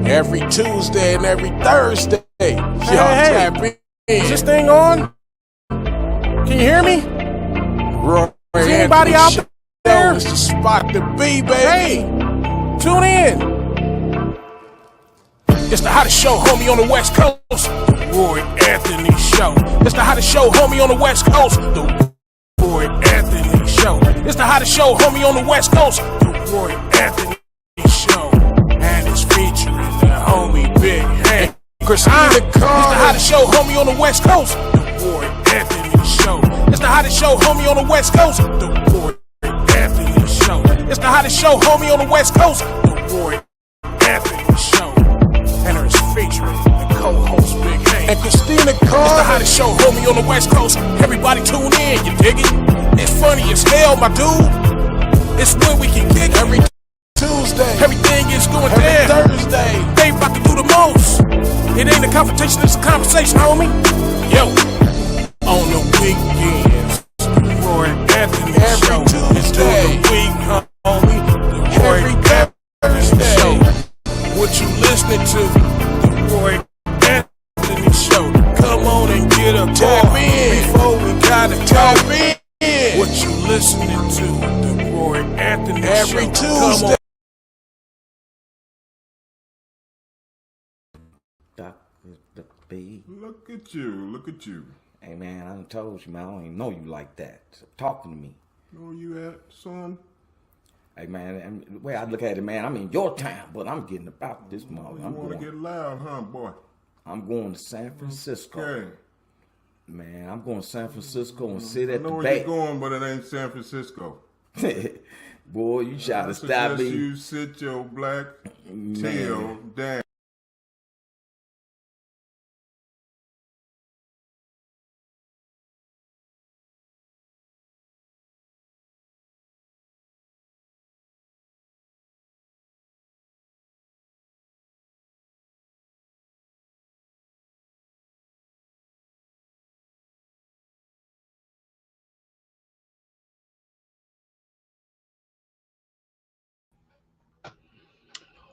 Every Tuesday and every Thursday. Y'all tap in. Is this thing on? Can you hear me? Roy Is anybody out there? It's the spot to be, baby. Hey, tune in. It's the hottest show, homie, on the West Coast. The Roy Anthony Show. It's the hottest show, homie, on the West Coast. The Roy Anthony Show. It's the hottest show, homie, on the West Coast. The Roy Anthony Show. And it's featuring the homie Big Hank Christina Carter. It's the hottest show, homie, on the West Coast. The Roy Anthony Show. It's the hottest show, homie, on the West Coast. The Roy Anthony Show. It's the hottest show, homie, on the West Coast. The Roy Anthony Show. And it's featuring the co-host Big Hank and Christina Carter. It's the hottest show, homie, on the West Coast. Everybody tune in, you dig it? It's funny as hell, my dude. It's when we can kick every Tuesday. Everything is going every down. Thursday. They about to do the most. It ain't a confrontation, it's a conversation, homie. Yo, on the weekends, Roy Anthony every Show. Tuesday. It's during the week, homie. The Roy Every Anthony Thursday. Show. What you listening to? The Roy Anthony Show. Come on and get a Tap call in. before we gotta Tap talk. in. What you listening to? The Roy Anthony Every Show. Tuesday. Come on. The B. Look at you, look at you. Hey man, I done told you, man, I don't even know you like that. So talking to me. Where you at, son? Hey man, and the way I look at it, man, I'm in your town, but I'm getting about this month. You want to get loud, huh, boy? I'm going to San Francisco. Okay. Man, I'm going to San Francisco and sit I at know the where back. you're going, but it ain't San Francisco. Boy, you try to I stop suggest me. you sit your black tail down.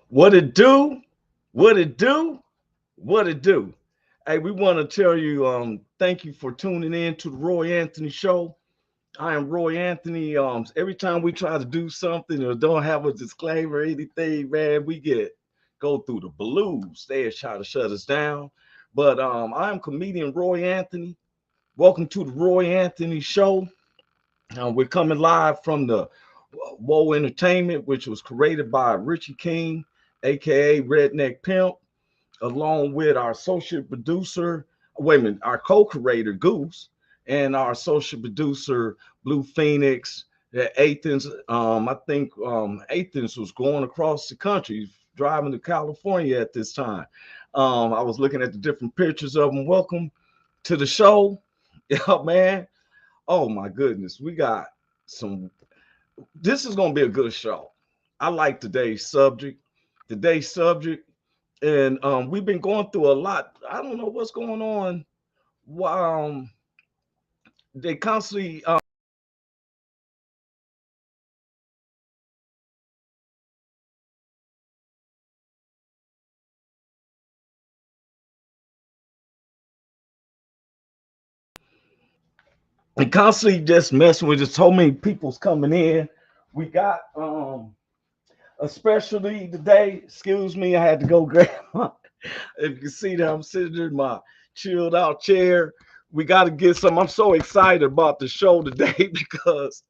What it do? What it do? What it do? Hey, we want to tell you, thank you for tuning in to the Roy Anthony Show. I am Roy Anthony. Every time we try to do something or don't have a disclaimer or anything, man, we go through the blues. They try to shut us down. But I am comedian Roy Anthony. Welcome to the Roy Anthony Show. We're coming live from the Woe Entertainment, which was created by Richie King, aka Redneck Pimp, along with our associate producer, our co-creator Goose, and our associate producer Blue Phoenix. Athens, I think Athens was going across the country, driving to California at this time. I was looking at the different pictures of them. Welcome to the show, yeah, man. Oh my goodness, we got some. This is gonna be a good show. I like today's subject. And we've been going through a lot. I don't know what's going on. They constantly just messing with us. So many people's coming in. We got especially today, excuse me, I had to go grab my, if you can see that I'm sitting in my chilled out chair. We got to get some. I'm so excited about the show today because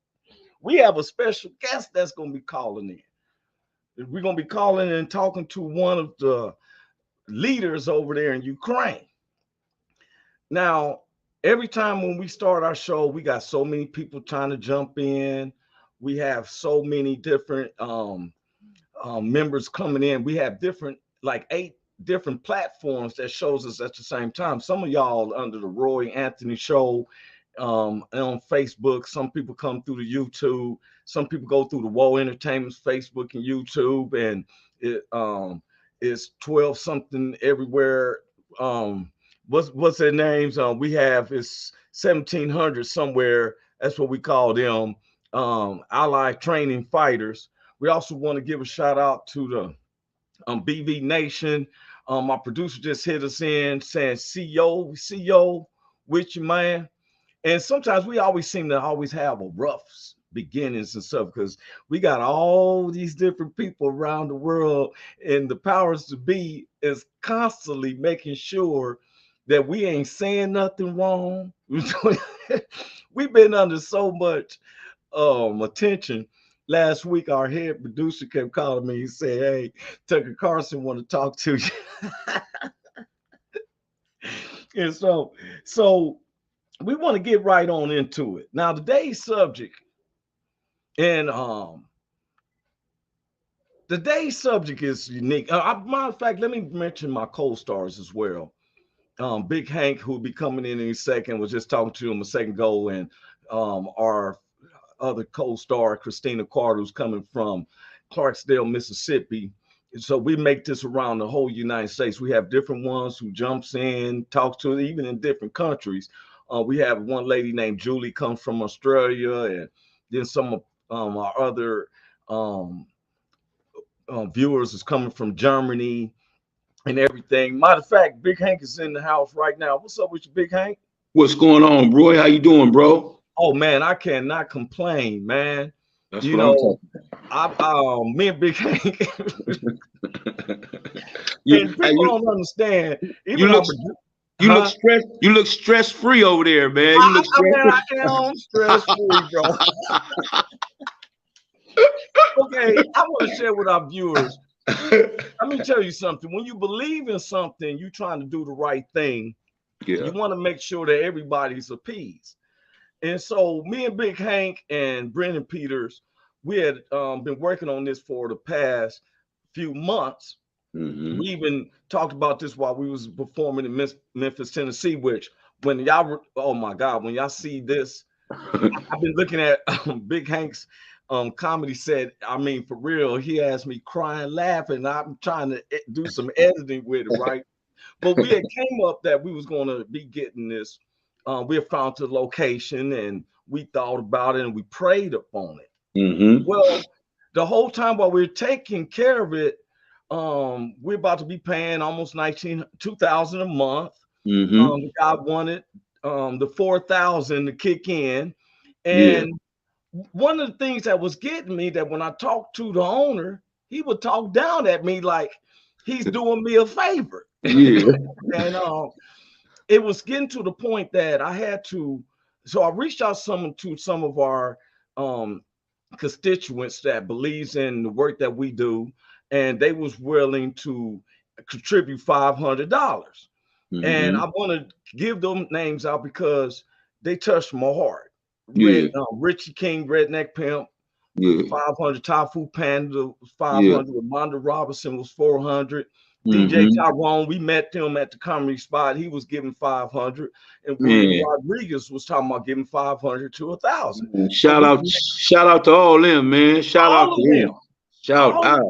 we have a special guest that's going to be calling in. We're going to be calling in and talking to one of the leaders over there in Ukraine. Now, every time when we start our show, we got so many people trying to jump in. We have so many different members coming in. We have like 8 different platforms that shows us at the same time. Some of y'all under the Roy Anthony Show on Facebook. Some people come through the YouTube. Some people go through the Woe Entertainment's Facebook and YouTube, and it's 12 something everywhere. What's their names? We have it's 1700 somewhere. That's what we call them. Allied training fighters. We also want to give a shout out to BV Nation. My producer just hit us in saying, CEO, with you, man. And sometimes we always seem to always have a rough beginnings and stuff because we got all these different people around the world, and the powers to be is constantly making sure that we ain't saying nothing wrong. We've been under so much attention. Last week, our head producer kept calling me. He said, "Hey, Tucker Carlson want to talk to you." And so we want to get right on into it. Now, today's subject, and today's subject is unique. Matter of fact, let me mention my co-stars as well. Big Hank, who will be coming in a second, was just talking to him a second ago, and our other co-star, Christina Carter, who's coming from Clarksdale, Mississippi. So we make this around the whole United States. We have different ones who jumps in, talks to it, even in different countries. We have one lady named Julie comes from Australia, and then some of our other viewers is coming from Germany and everything. Matter of fact, Big Hank is in the house right now. What's up with you, Big Hank? What's going on, Roy? How you doing, bro? Oh man, I cannot complain, man. That's what I'm talking about. Me and Big Hank. And people don't understand. You look stress free over there, man. You look I am stress free, bro. Okay, I want to share with our viewers. Let me tell you something. When you believe in something, you're trying to do the right thing. Yeah. You want to make sure that everybody's appeased. And so me and Big Hank and Brendan Peters, we had been working on this for the past few months. Mm-hmm. We even talked about this while we was performing in Memphis, Tennessee, which when y'all, oh my God, when y'all see this, I've been looking at Big Hank's comedy set. I mean, for real, he has me crying, laughing. I'm trying to do some editing with it, right? But we had came up that we was going to be getting this. We had found the location, and we thought about it, and we prayed upon it. Mm-hmm. Well, the whole time while we we're taking care of it, we're about to be paying almost $2,000 a month. Mm-hmm. God wanted the $4,000 to kick in, and one of the things that was getting me that when I talked to the owner, he would talk down at me like he's doing me a favor. Yeah. And it was getting to the point that I had to, so I reached out to some of our constituents that believes in the work that we do, and they was willing to contribute $500. Mm-hmm. And I want to give them names out because they touched my heart. Richie King, Redneck Pimp, 500. Typhoon Panda was 500. Ramonda Robinson was 400. DJ Tyrone, we met him at the comedy spot. He was giving 500, and William Rodriguez was talking about giving 500 to 1,000. Shout out to all them, man. Shout out to them. Shout out.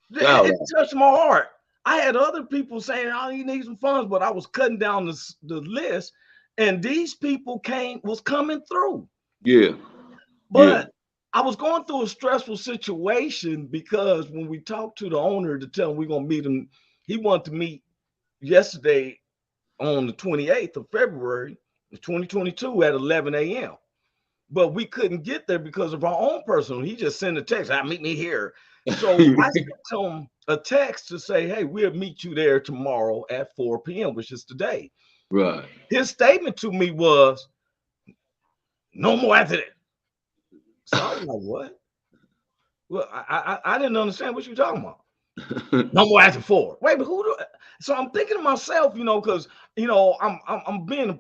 It touched my heart. I had other people saying, "Oh, you need some funds," but I was cutting down the list, and these people was coming through. Yeah, but I was going through a stressful situation because when we talked to the owner to tell him we're gonna meet him, he wanted to meet yesterday on the 28th of February, 2022 at 11 a.m. But we couldn't get there because of our own personal. He just sent a text, meet me here. So I sent him a text to say, hey, we'll meet you there tomorrow at 4 p.m., which is today. Right. His statement to me was, no more after that. So I was like, what? Well, I didn't understand what you're talking about. No more after 4. Wait, but who do? So I'm thinking to myself, because I'm being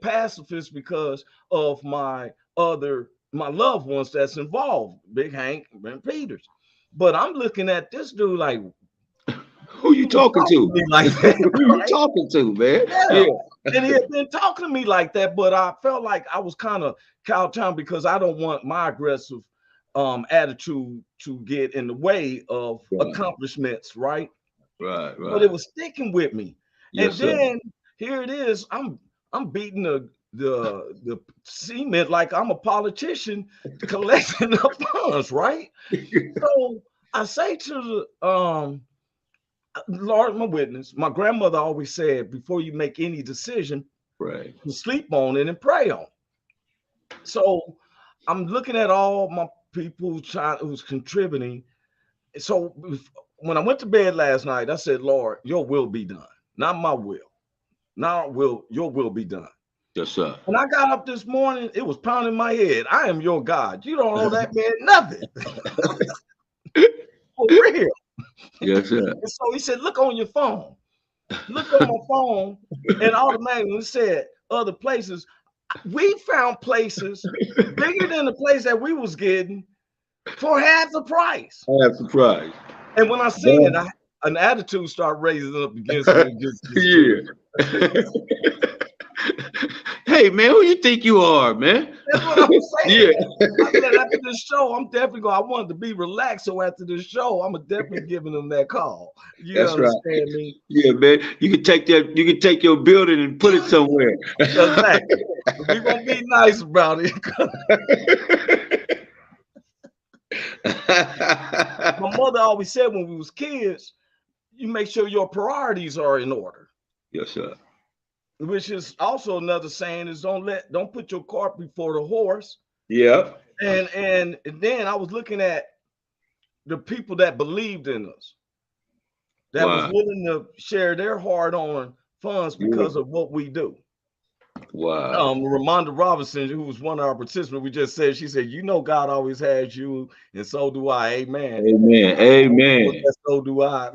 pacifist because of my loved ones that's involved, Big Hank and Peters. But I'm looking at this dude like, who you talking to? Like that, who you talking to, man? Yeah. And he had been talking to me like that, but I felt like I was kind of cowtown because I don't want my aggressive attitude to get in the way of accomplishments, right? Right. But it was sticking with me. Yes, and then here it is. I'm beating the cement like I'm a politician collecting the funds, right? So I say to the Lord, my witness, my grandmother always said, before you make any decision, Right. you sleep on it and pray on it. So I'm looking at all my people who's contributing. So when I went to bed last night, I said, Lord, your will be done, not my will. Now your will be done. Yes, sir. When I got up this morning, it was pounding my head. I am your God. You don't owe that man nothing. For real. Yes, sir. And so he said, look on your phone. Look on my phone, and automatically it said other places. We found places bigger than the place that we was getting for half the price. I am surprised. And when I seen it, an attitude started raising up against me. Yeah. Hey man, who you think you are, man? That's what I'm saying. Yeah. I said after this show, I'm definitely going. I wanted to be relaxed, so after this show, I'm definitely giving them that call. You That's understand right. me? Yeah, man. You can take that. You can take your building and put it somewhere. Exactly. We're gonna be nice about it. My mother always said when we was kids, you make sure your priorities are in order. Yes, sir. Which is also another saying is don't put your cart before the horse. Yeah. And then I was looking at the people that believed in us, that was willing to share their hard-earned funds because of what we do. Wow. Ramonda Robinson, who was one of our participants, we just said, she said, you know, God always has you, and so do I. Amen. Amen. Amen. So do I.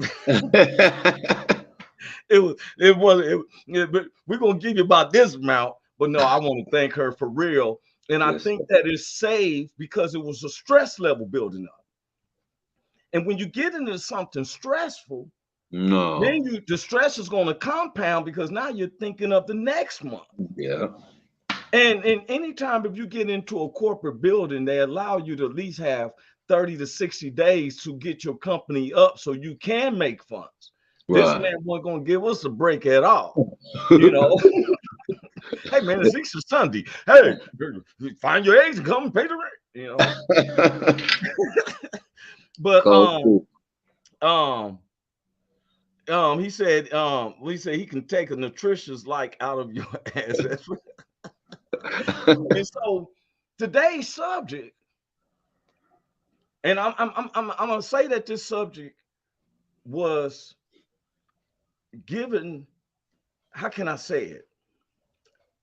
But we're gonna give you about this amount. But no, I want to thank her for real. And I think that is saved because it was a stress level building up. And when you get into something stressful, then the stress is going to compound because now you're thinking of the next month. Yeah. And anytime if you get into a corporate building, they allow you to at least have 30 to 60 days to get your company up so you can make funds. This man wasn't going to give us a break at all. You know, hey man, it's Easter Sunday. Hey, find your eggs and come and pay the rent. You know. But he said he can take a nutritious like out of your ass. And so today's subject, and I'm gonna say that this subject was given, how can I say it?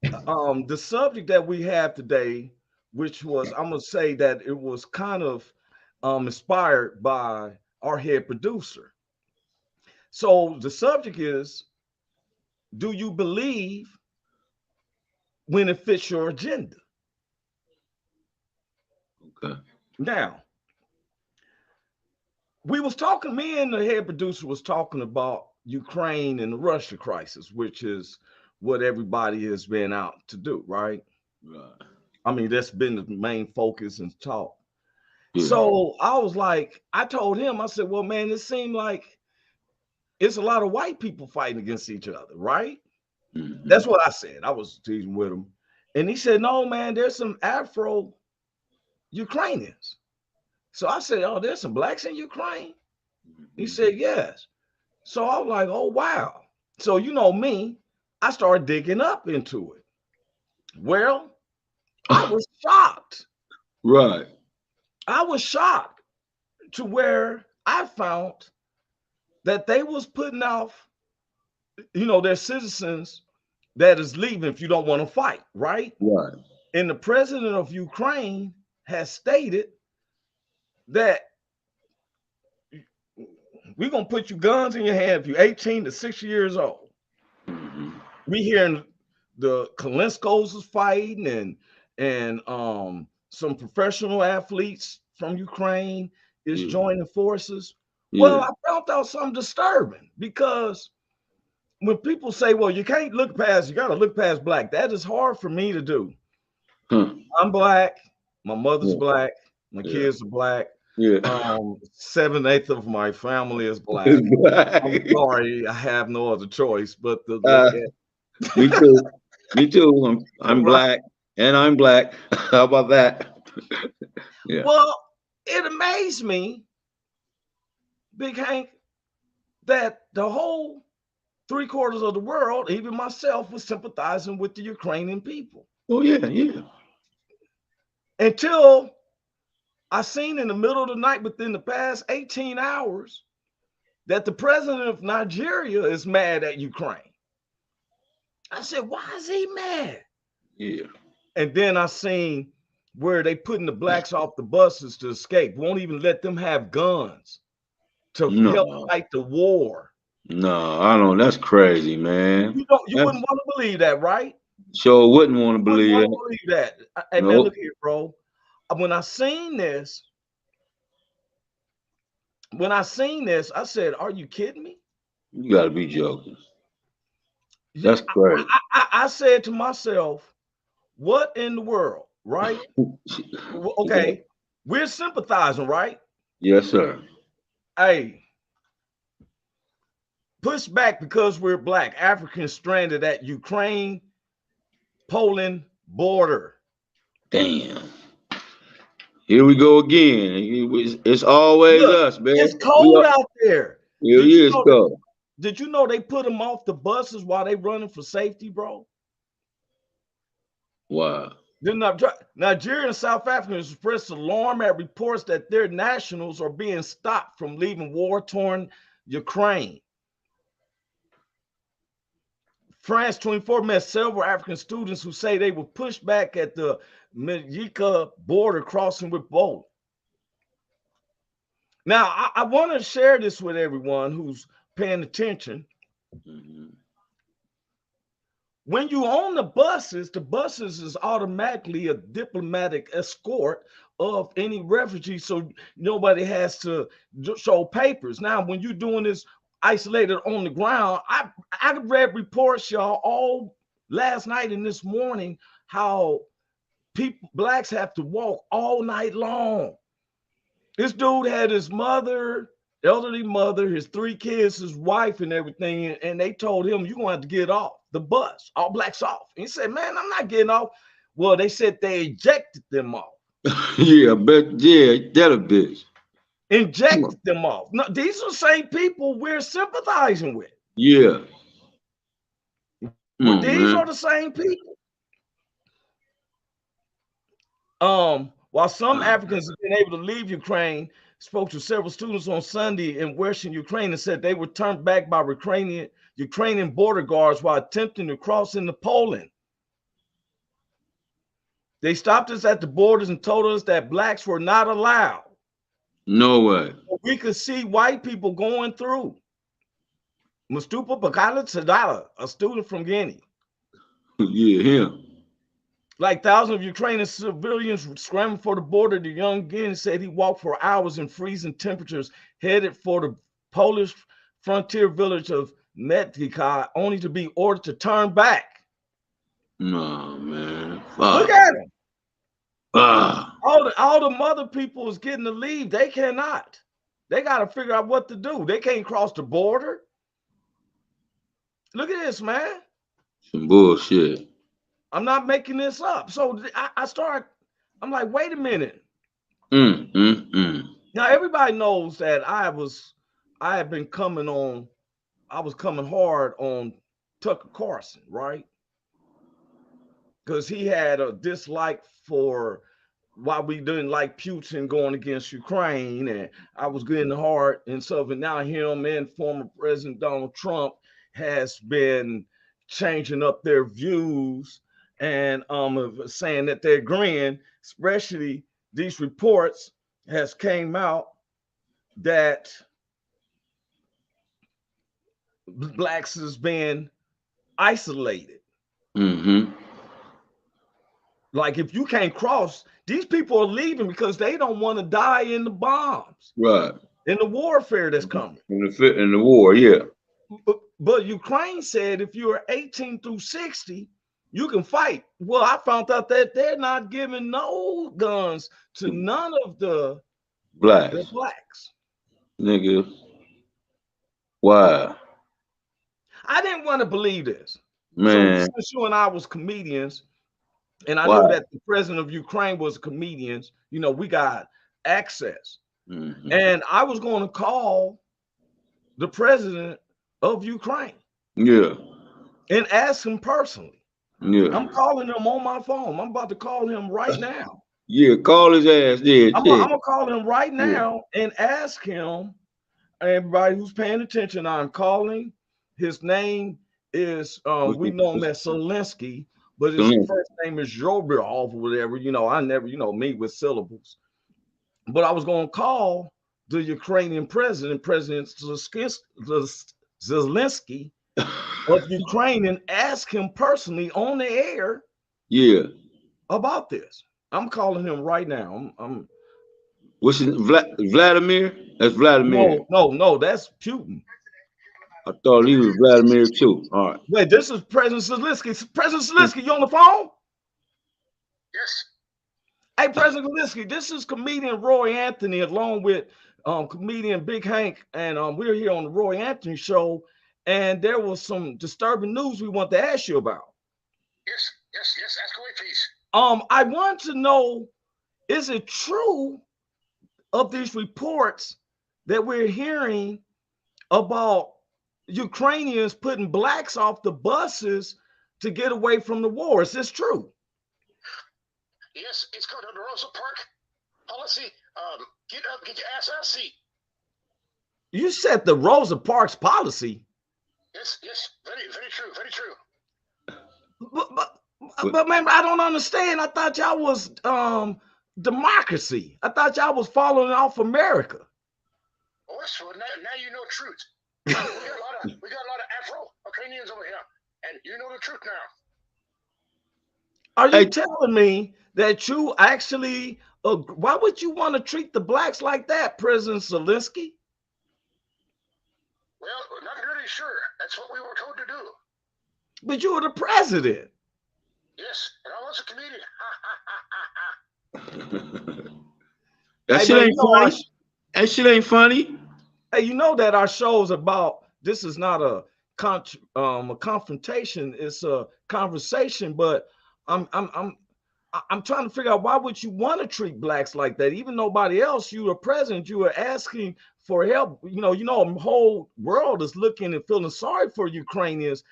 The subject that we have today, which was, I'm gonna say that it was kind of inspired by our head producer. So the subject is, do you believe when it fits your agenda? Okay. Now, we was talking, me and the head producer was talking about Ukraine and the Russia crisis, which is what everybody has been out to do, right? Right. I mean, that's been the main focus and talk. Yeah. So I was like, I told him, I said, well, man, it seemed like it's a lot of white people fighting against each other, right? Mm-hmm. That's what I said. I was teasing with him. And he said, no, man, there's some Afro-Ukrainians. So I said, oh, there's some blacks in Ukraine? He said, yes. So I was like, oh, wow. So you know me, I started digging up into it. Well, I was shocked. Right. I was shocked to where I found that they was putting off, you know, their citizens that is leaving if you don't want to fight, right? Right. And the president of Ukraine has stated that we're going to put you guns in your hand if you're 18 to 60 years old. Mm-hmm. We hearing the Kalinskos is fighting and some professional athletes from Ukraine is joining forces. Yeah. Well, I found out something disturbing because when people say, well, you can't look past, you got to look past black. That is hard for me to do. I'm black. My mother's black. My kids are black. Yeah. 7/8 of my family is black. I'm sorry, I have no other choice but to look at. Me too. Me too. I'm black and I'm black. How about that? Yeah. Well, it amazed me Big Hank, that the whole 3/4 of the world, even myself, was sympathizing with the Ukrainian people. Oh yeah, yeah. Until I seen in the middle of the night, within the past 18 hours, that the president of Nigeria is mad at Ukraine. I said, why is he mad? Yeah. And then I seen where they putting the blacks off the buses to escape. Won't even let them have guns to help No, fight the war. no, I don't. That's crazy, man. You That's wouldn't want to believe that, right? sure wouldn't want to You wouldn't believe want that. to believe that. Hey man, Nope. look here, bro. When I seen this, I said, "Are you kidding me?" You gotta be joking. That's crazy. I said to myself, "What in the world?" Right? Okay, we're sympathizing, right? Yes, sir. Hey, push back because we're black. Africans stranded at Ukraine, Poland border. Damn. Here we go again. It's always Look, us, man. it's cold out there. Here Did he you is, know go. Did you know they put them off the buses while they running for safety, bro? Wow. Nigeria and South Africa expressed alarm at reports that their nationals are being stopped from leaving war-torn Ukraine. France 24 met several African students who say they were pushed back at the Mejika border crossing with Poland. Now, I want to share this with everyone who's paying attention. Mm-hmm. When you own the buses is automatically a diplomatic escort of any refugee, so nobody has to show papers. Now, when you're doing this isolated on the ground, I read reports, y'all, all last night and this morning, how blacks have to walk all night long. This dude had his mother, elderly mother, his 3 kids, his wife, and everything, and they told him, "You're gonna have to get off the bus, all blacks off." And he said, "Man, I'm not getting off." Well, they said they ejected them off. Yeah, but yeah, that a bitch. Injected them off. No, these are the same people we're sympathizing with. Yeah. But these man. are the same people. While some Africans have been able to leave Ukraine, spoke to several students on Sunday in Western Ukraine and said they were turned back by Ukrainian border guards while attempting to cross into Poland. They stopped us at the borders and told us that blacks were not allowed. No way. We could see white people going through. Mustupa Bakala Tadala, a student from Guinea. Yeah, him. Like thousands of Ukrainian civilians scrambling for the border, the young Guinea said he walked for hours in freezing temperatures, headed for the Polish frontier village of Medvika, only to be ordered to turn back. No, man. Fuck. Look at him. Ah. All the mother people is getting to leave. They cannot. They got to figure out what to do. They can't cross the border. Look at this, man. Some bullshit. I'm not making this up. So I'm like, wait a minute. Now everybody knows that I was coming hard on Tucker Carlson, right? Because he had a dislike for why we didn't like Putin going against Ukraine, and I was getting hard and stuff. And now him and former President Donald Trump has been changing up their views and saying that they're agreeing, especially these reports has came out that blacks has been isolated. Like if you can't cross, these people are leaving because they don't want to die in the bombs, right? In the warfare that's coming. In the war, yeah. But Ukraine said if you're 18 through 60, you can fight. Well, I found out that they're not giving no guns to none of the blacks. Nigga. Wow. I didn't want to believe this. Man. So since you and I was comedians, and I knew that the president of Ukraine was comedians, we got access. And I was going to call the president of Ukraine Yeah. and ask him personally. Yeah. I'm calling him on my phone. I'm about to call him right now. Yeah. Call his ass. Yeah. I'm Yeah. gonna call him right now and ask him. Everybody who's paying attention, I'm calling. His name is we know him as Zelensky, but his first name is Jobrov or whatever. You know, I never, me with syllables. But I was gonna call the Ukrainian president, President Zelensky of Ukraine, and ask him personally on the air, about this. I'm calling him right now. What's his Vladimir? That's Vladimir. No, that's Putin. I thought he was Vladimir too. All right. Wait, this is President Zelensky. President Zelensky, you on the phone? Yes. Hey, President Zelensky, this is comedian Roy Anthony along with comedian Big Hank, and we're here on the Roy Anthony Show, and there was some disturbing news we want to ask you about. Yes. Ask away, please. I want to know, is it true of these reports that we're hearing about Ukrainians putting blacks off the buses to get away from the war? Is this true? Yes, it's called the Rosa Park policy. Get up, get your ass out of seat. You said the Rosa Parks policy. Yes, very true, very true. But man, I don't understand. I thought y'all was democracy. I thought y'all was following off America. Oh, so now you know the truth. we got a lot of Afro-Ukrainians over here, and you know the truth now. Are you telling me that you actually? Why would you want to treat the blacks like that, President Zelensky? Well, not really sure. That's what we were told to do. But you were the president. Yes, and I was a comedian. That shit ain't funny. That shit ain't funny. Hey, you know that our show is about. This is not a confrontation. It's a conversation. But I'm trying to figure out, why would you want to treat blacks like that? Even nobody else. You were president. You were asking for help. The whole world is looking and feeling sorry for Ukrainians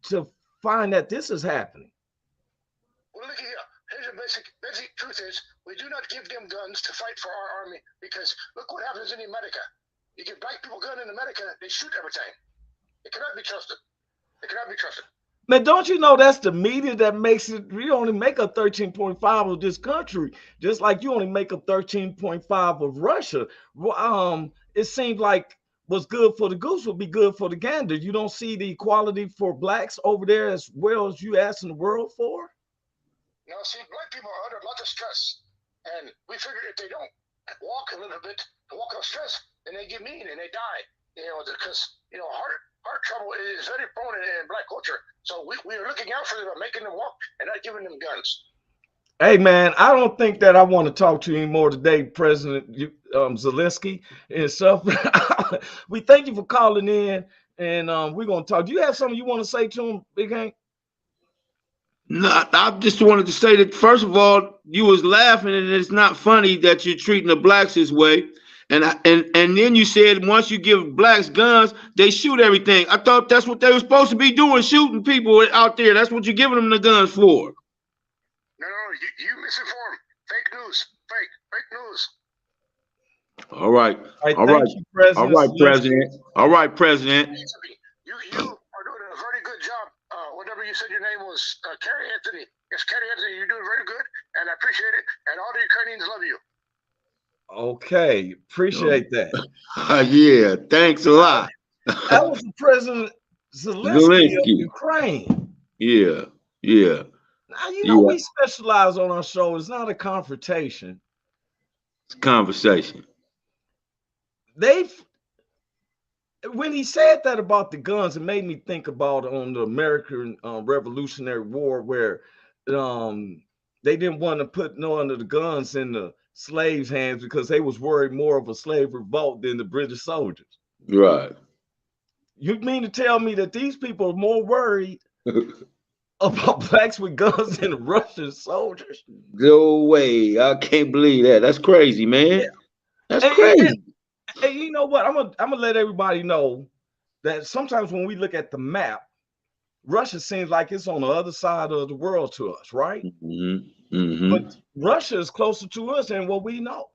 to find that this is happening. Well, look here. Here's the basic truth is, we do not give them guns to fight for our army, because look what happens in America. You give black people guns in America, they shoot every time. It cannot be trusted. It cannot be trusted. Man, don't you know that's the media that makes it? You only make up 13.5 of this country, just like you only make up 13.5 of Russia. It seems like what's good for the goose will be good for the gander. You don't see the equality for blacks over there as well as you asking the world for? Now, see, black people are under a lot of stress, and we figure if they don't walk a little bit, walk off stress, then they get mean and they die. Because heart trouble is very prone in black culture. So we are looking out for them, making them walk and not giving them guns. Hey man, I don't think that I want to talk to you anymore today, President Zelensky and stuff. We thank you for calling in, and we're gonna talk. Do you have something you want to say to him, Big Hank? No, I just wanted to say that, first of all, you was laughing, and it's not funny that you're treating the blacks this way. And then you said once you give blacks guns, they shoot everything. I thought that's what they were supposed to be doing, shooting people out there. That's what you're giving them the guns for. No, you misinformed. Fake news. Fake news. All right. All right, President. All right, President. You are doing a very good job. Whatever you said your name was, Carrie Anthony. Yes, Carrie Anthony, you're doing very good, and I appreciate it. And all the Ukrainians love you. Okay, appreciate that. Yeah, thanks a lot. That was President Zelensky of Ukraine. Yeah. Now, we specialize on our show. It's not a confrontation. It's a conversation. When he said that about the guns, it made me think about on the American Revolutionary War, where they didn't want to put none of the guns in the slaves' hands because they was worried more of a slave revolt than the British soldiers. Right. You mean to tell me that these people are more worried about blacks with guns than the Russian soldiers? Go away. I can't believe that. That's crazy, man. Yeah. That's crazy. Hey, you know what? I'm gonna let everybody know that sometimes when we look at the map, Russia seems like it's on the other side of the world to us, right? But Russia is closer to us than what we know.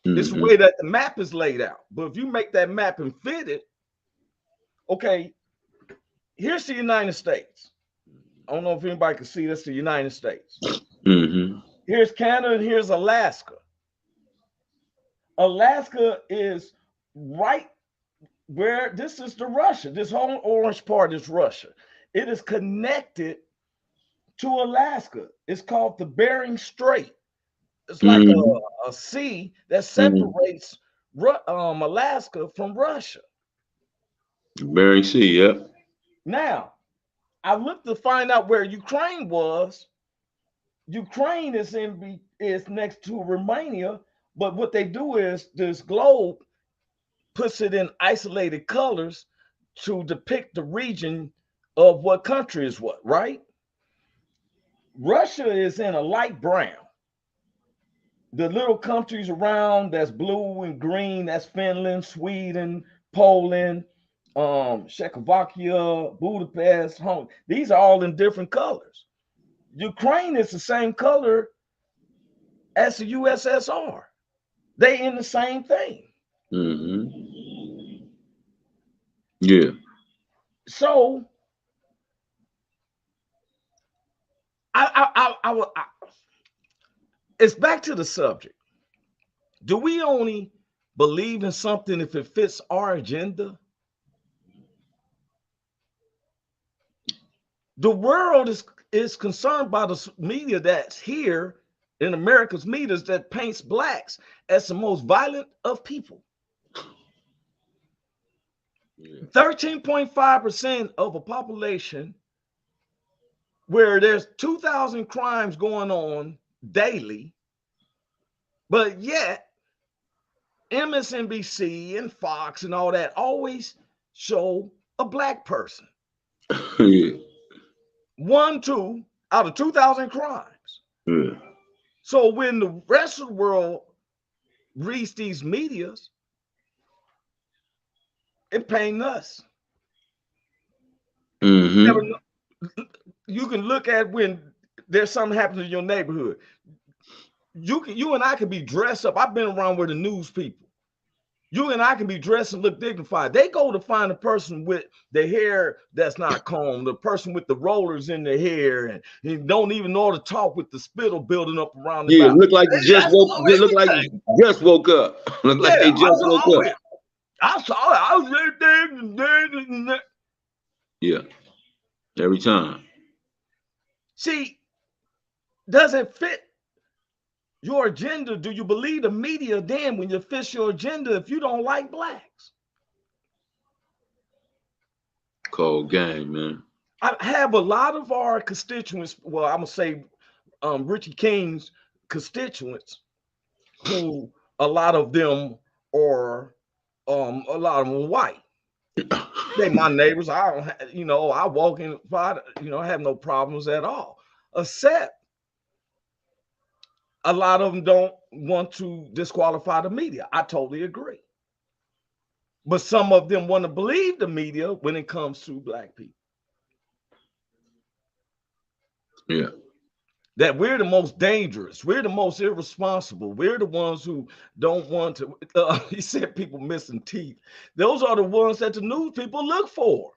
It's the way that the map is laid out. But if you make that map and fit it, okay, here's the United States. I don't know if anybody can see this, the United States. Here's Canada and here's Alaska. Alaska is right where this is the Russia. This whole orange part is Russia. It is connected to Alaska. It's called the Bering Strait. It's like a sea that separates Alaska from Russia. Bering Sea, yeah. Now, I looked to find out where Ukraine was. Ukraine is next to Romania, but what they do is this globe puts it in isolated colors to depict the region of what country is what, right? Russia is in a light brown. The little countries around that's blue and green, that's Finland, Sweden, Poland, Czechoslovakia, Budapest, Hungary. These are all in different colors. Ukraine is the same color as the USSR. They in the same thing. Yeah. So it's back to the subject. Do we only believe in something if it fits our agenda? The world is concerned by the media that's here in America's media that paints blacks as the most violent of people. 13.5% of a population where there's 2,000 crimes going on daily, but yet MSNBC and Fox and all that always show a black person. Yeah. 1, 2 out of 2,000 crimes. Yeah. So when the rest of the world reads these medias, it pains us. You can look at when there's something happening in your neighborhood. You and I can be dressed up. I've been around with the news people. You and I can be dressed and look dignified. They go to find a person with the hair that's not combed, the person with the rollers in their hair, and don't even know how to talk with the spittle building up around the mouth. Look like you just woke. They look like you just woke up. Look like they just woke up. I saw it. I was right there. Yeah. Every time. See, does it fit your agenda? Do you believe the media then when you fit your agenda if you don't like blacks? Cold game, man. I have a lot of our constituents, well, I'm going to say Richie King's constituents, who a lot of them are white. They my neighbors. I don't, I walk in, I have no problems at all, except a lot of them don't want to disqualify the media. I totally agree. But some of them want to believe the media when it comes to black people. Yeah. That we're the most dangerous. We're the most irresponsible. We're the ones who don't want to. He said people missing teeth. Those are the ones that the news people look for.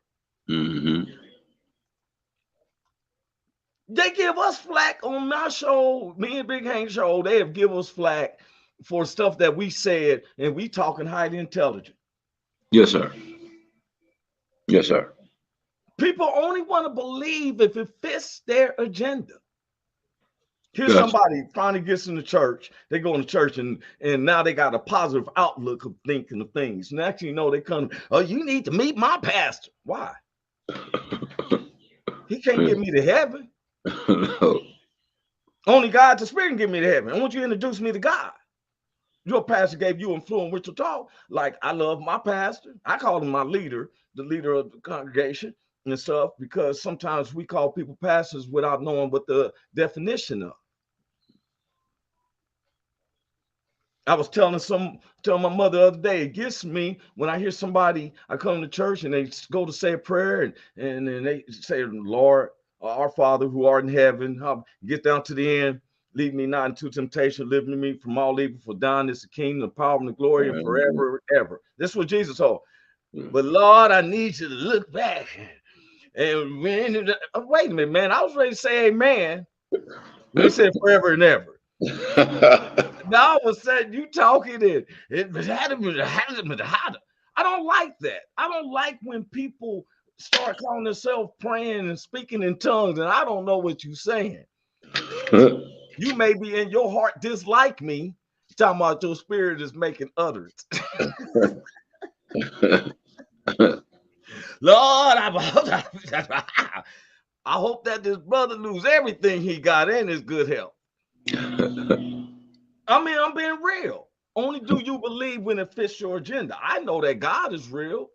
They give us flack on my show, me and Big Hank show. They have given us flack for stuff that we said, and we talking highly intelligent. Yes, sir. Yes, sir. People only want to believe if it fits their agenda. Here's somebody finally gets in the church. They go in the church and now they got a positive outlook of thinking of things. Next thing you know, they come, oh, you need to meet my pastor. Why? He can't get me to heaven. No. Only God the Spirit can get me to heaven. I want you to introduce me to God. Your pastor gave you influential talk. Like, I love my pastor. I call him my leader, the leader of the congregation and stuff, because sometimes we call people pastors without knowing what the definition of. I was telling my mother the other day, it gets me when I hear somebody, I come to church and they go to say a prayer and then they say, Lord, our Father who art in heaven, get down to the end, lead me not into temptation, deliver me from all evil, for thine is the kingdom, the power, and the glory, and forever and ever. This is what Jesus told. But Lord, I need you to look back. And when, wait a minute, man, I was ready to say amen. When he said forever and ever. Now all of a sudden you talking I don't like that. I don't like when people start calling themselves praying and speaking in tongues and I don't know what you're saying. You may be in your heart dislike me, talking about your spirit is making utterance. Lord, I hope that this brother lose everything he got in his good health. I mean, I'm being real. Only do you believe when it fits your agenda. I know that God is real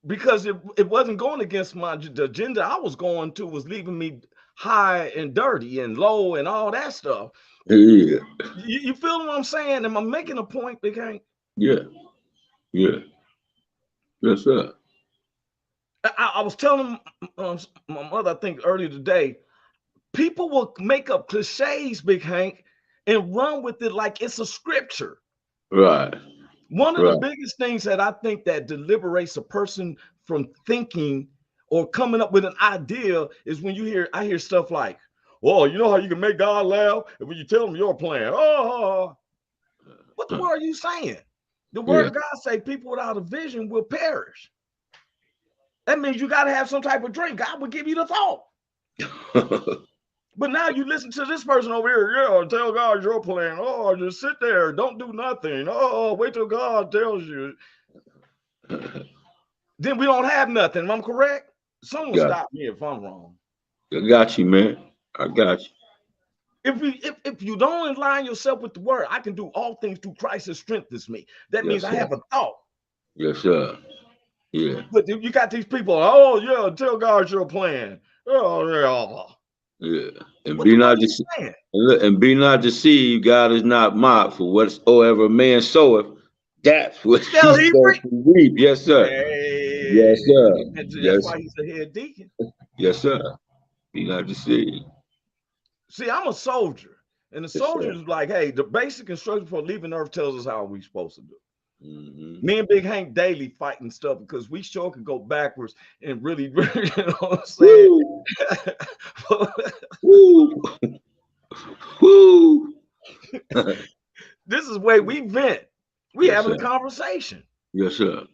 because it wasn't going against the agenda I was going to was leaving me high and dirty and low and all that stuff. Yeah. You feel what I'm saying? Am I making a point, Big Hank? Yeah. Yeah. Yes, sir. I was telling my mother, I think earlier today, people will make up cliches, Big Hank, and run with it like it's a scripture. Right. One of the biggest things that I think that liberates a person from thinking or coming up with an idea is when I hear stuff like, "Oh, you know how you can make God laugh and when you tell him your plan." Oh, what the word are you saying? The word of God say people without a vision will perish. That means you got to have some type of drink. God will give you the thought. But now you listen to this person over here. Yeah, tell God your plan. Oh, just sit there. Don't do nothing. Oh, wait till God tells you. Then we don't have nothing. Am I correct? Someone stop me if I'm wrong. I got you, man. I got you. If you don't align yourself with the word, I can do all things through Christ that strengthens me. That means I have a thought. Yes, sir. Yeah. But you got these people, oh, yeah, tell God your plan. Oh, yeah. And be not deceived. And be not deceived, God is not mocked, for whatsoever man soweth, that's what he's going to reap. Yes, sir. Hey, yes, sir. That's why he's a head deacon. Yes, sir. Be not deceived. See, I'm a soldier. And the soldier is like, hey, the basic instruction for leaving Earth tells us how we're supposed to do. Me and Big Hank daily fighting stuff because we sure could go backwards and really, you know what I'm saying? Woo. Woo. This is where we vent. We having a conversation. Yes, sir.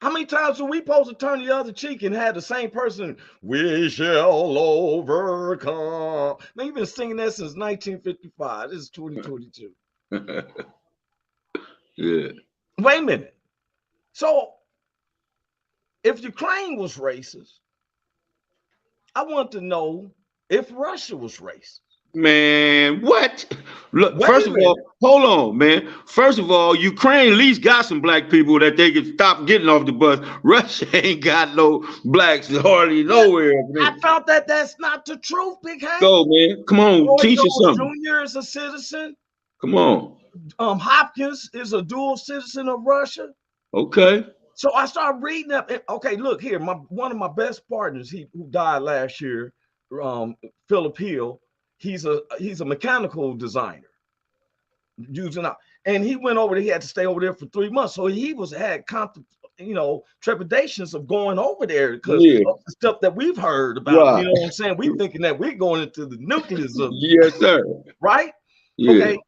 How many times are we supposed to turn the other cheek and have the same person? We shall overcome. Man, you've been singing that since 1955. This is 2022. Yeah. Wait a minute. So, if Ukraine was racist, I want to know if Russia was racist. Man, what? Look, first of all, hold on, man. First of all, Ukraine at least got some black people that they can stop getting off the bus. Russia ain't got no blacks hardly nowhere. I felt that that's not the truth, Big Hank. Go, man. Come on, teach us something. Junior is a citizen. Come on. Hopkins is a dual citizen of Russia. Okay. So I started reading up. Okay, look here. One of my best partners, who died last year, Philip Hill. He's a mechanical designer. And he went over there. He had to stay over there for 3 months. So he had trepidations of going over there because of the stuff that we've heard about. Right. You know what I'm saying? We thinking that we're going into the nucleus of yes, sir. Right? Yeah. Okay.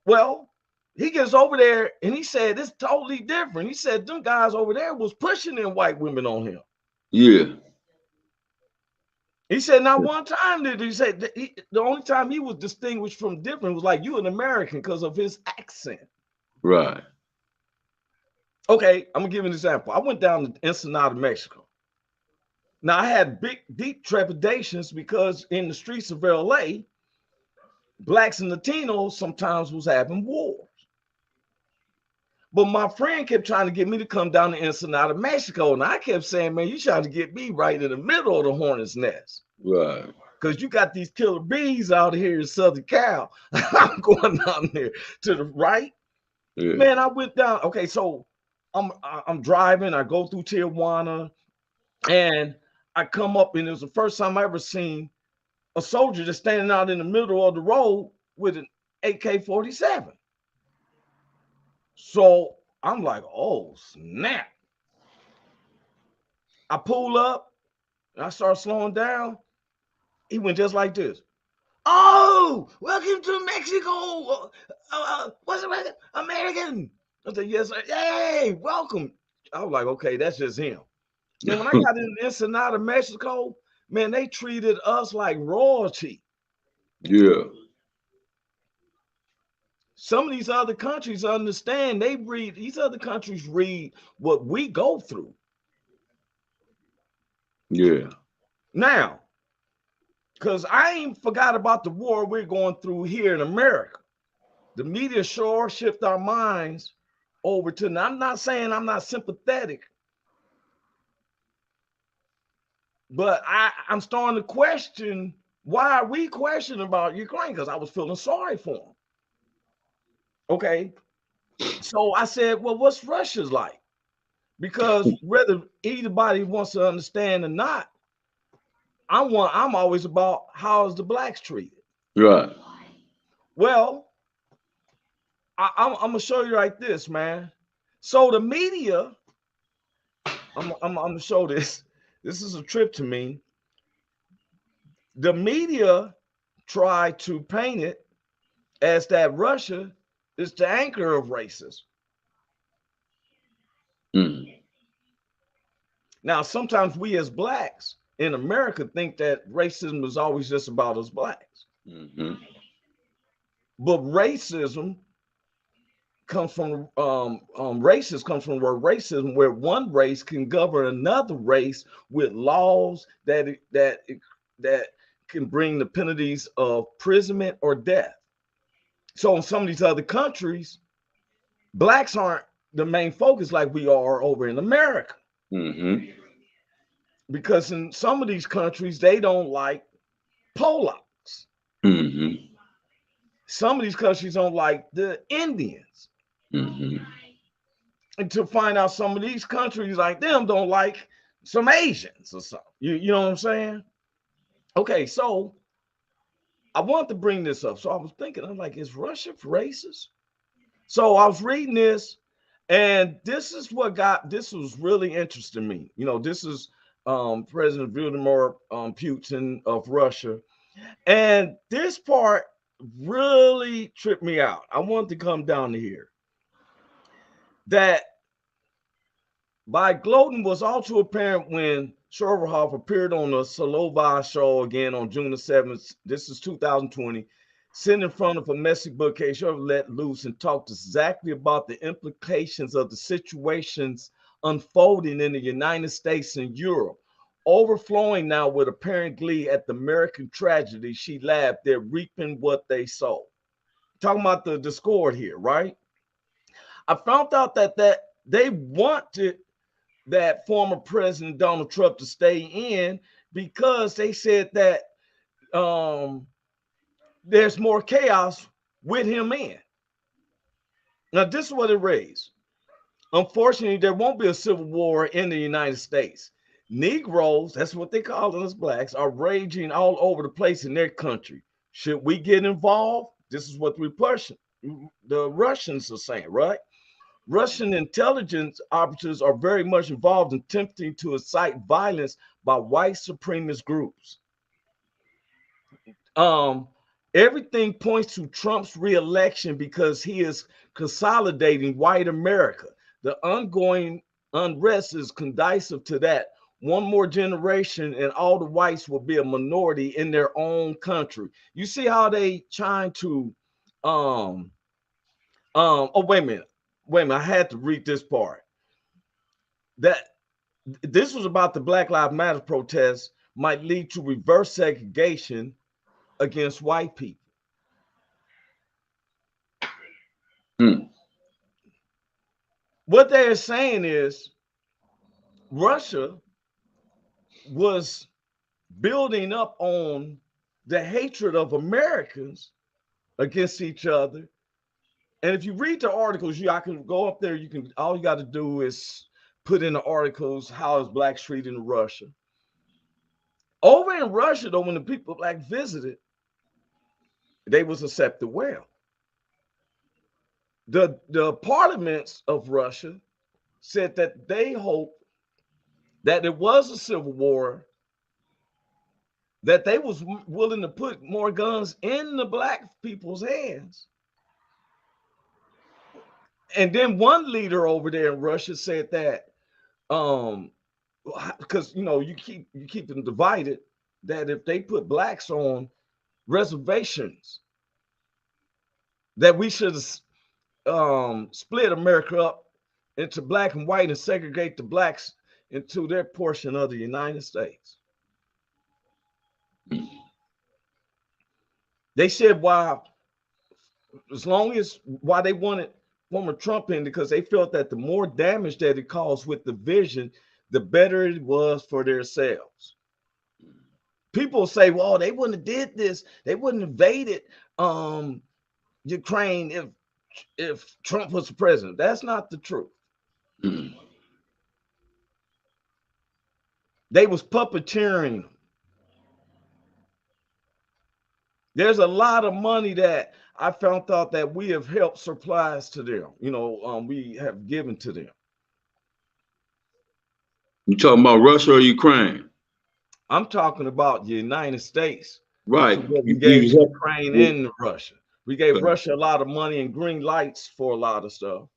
Well, he gets over there and he said it's totally different. He said them guys over there was pushing them white women on him. Yeah. He said not one time did he say the only time he was distinguished from different was like you an American because of his accent. Right. Okay, I'm gonna give you an example. I went down to Ensenada, Mexico. Now I had deep trepidations because in the streets of LA, blacks and Latinos sometimes was having wars. But my friend kept trying to get me to come down to Ensenada, Mexico. And I kept saying, man, you trying to get me right in the middle of the hornet's nest. Right. because you got these killer bees out here in Southern Cal. I'm going down there to the right. Yeah. Man, I went down. Okay, so I'm driving. I go through Tijuana, and I come up, and it was the first time I ever seen a soldier just standing out in the middle of the road with an AK-47. So I'm like, oh snap! I pull up and I start slowing down. He went just like this. Oh, welcome to Mexico. What's it, American? I said, yes, sir. Hey, welcome. I was like, okay, that's just him. Then when I got in Ensenada, Mexico, man, they treated us like royalty. Yeah. Some of these other countries understand, these other countries read what we go through. Yeah. Now, because I ain't forgot about the war we're going through here in America. The media sure shift our minds over to, and I'm not saying I'm not sympathetic, but I'm starting to question, why are we questioning about Ukraine? Because I was feeling sorry for them. Okay. So I said, well, what's Russia's like? Because whether anybody wants to understand or not, I'm always about how is the blacks treated. Right. Well, I'm gonna show you like this, man. So the media, I'm gonna show this. This is a trip to me. The media tried to paint it as that Russia is the anchor of racism. Mm. Now, sometimes we as blacks in America think that racism is always just about us blacks. Mm-hmm. But racism comes from racist comes from where racism, where one race can govern another race with laws that can bring the penalties of imprisonment or death. So in some of these other countries, blacks aren't the main focus like we are over in America. Mm-hmm. Because in some of these countries, they don't like Polacks. Mm-hmm. Some of these countries don't like the Indians. Mm-hmm. And to find out some of these countries like them don't like some Asians or something. You know what I'm saying? Okay, so I wanted to bring this up. So I was thinking, I'm like, is Russia racist? So I was reading this, and this was really interesting to me. You know, this is President Vladimir Putin of Russia. And this part really tripped me out. I wanted to come down to here. That by gloating was also apparent when Sherverhoff appeared on the Solova show again on June the 7th. This is 2020. Sitting in front of a messy bookcase, Sherver let loose and talked exactly about the implications of the situations unfolding in the United States and Europe. Overflowing now with apparent glee at the American tragedy, she laughed. They're reaping what they sow. Talking about the discord here, right? I found out that they wanted that former President Donald Trump to stay in because they said that there's more chaos with him in. Now, this is what it raised. Unfortunately, there won't be a civil war in the United States. Negroes, that's what they call us blacks, are raging all over the place in their country. Should we get involved? This is what the Russians are saying, right? Russian intelligence operatives are very much involved in attempting to incite violence by white supremacist groups. Everything points to Trump's re-election because he is consolidating white America. The ongoing unrest is conducive to that. One more generation and all the whites will be a minority in their own country. You see how they trying to oh, wait a minute. I had to read this part. That this was about the Black Lives Matter protests might lead to reverse segregation against white people. What they're saying is Russia was building up on the hatred of Americans against each other. And if you read the articles, I can go up there. All you got to do is put in the articles, how is blacks treated in Russia. Over in Russia, though, when the people black visited, they was accepted well. The parliaments of Russia said that they hope that there was a civil war, that they was willing to put more guns in the black people's hands. And then one leader over there in Russia said that, because you keep them divided, that if they put blacks on reservations, that we should split America up into black and white and segregate the blacks into their portion of the United States. They said why they wanted former Trump in, because they felt that the more damage that it caused with division, the better it was for themselves. People say, well, they wouldn't have did this, they wouldn't have invaded Ukraine if Trump was the president. That's not the truth. They was puppeteering them. There's a lot of money that I found out that we have helped supplies to them. We have given to them. You talking about Russia or Ukraine? I'm talking about the United States. Right. We gave Ukraine and Russia. We gave Russia a lot of money and green lights for a lot of stuff.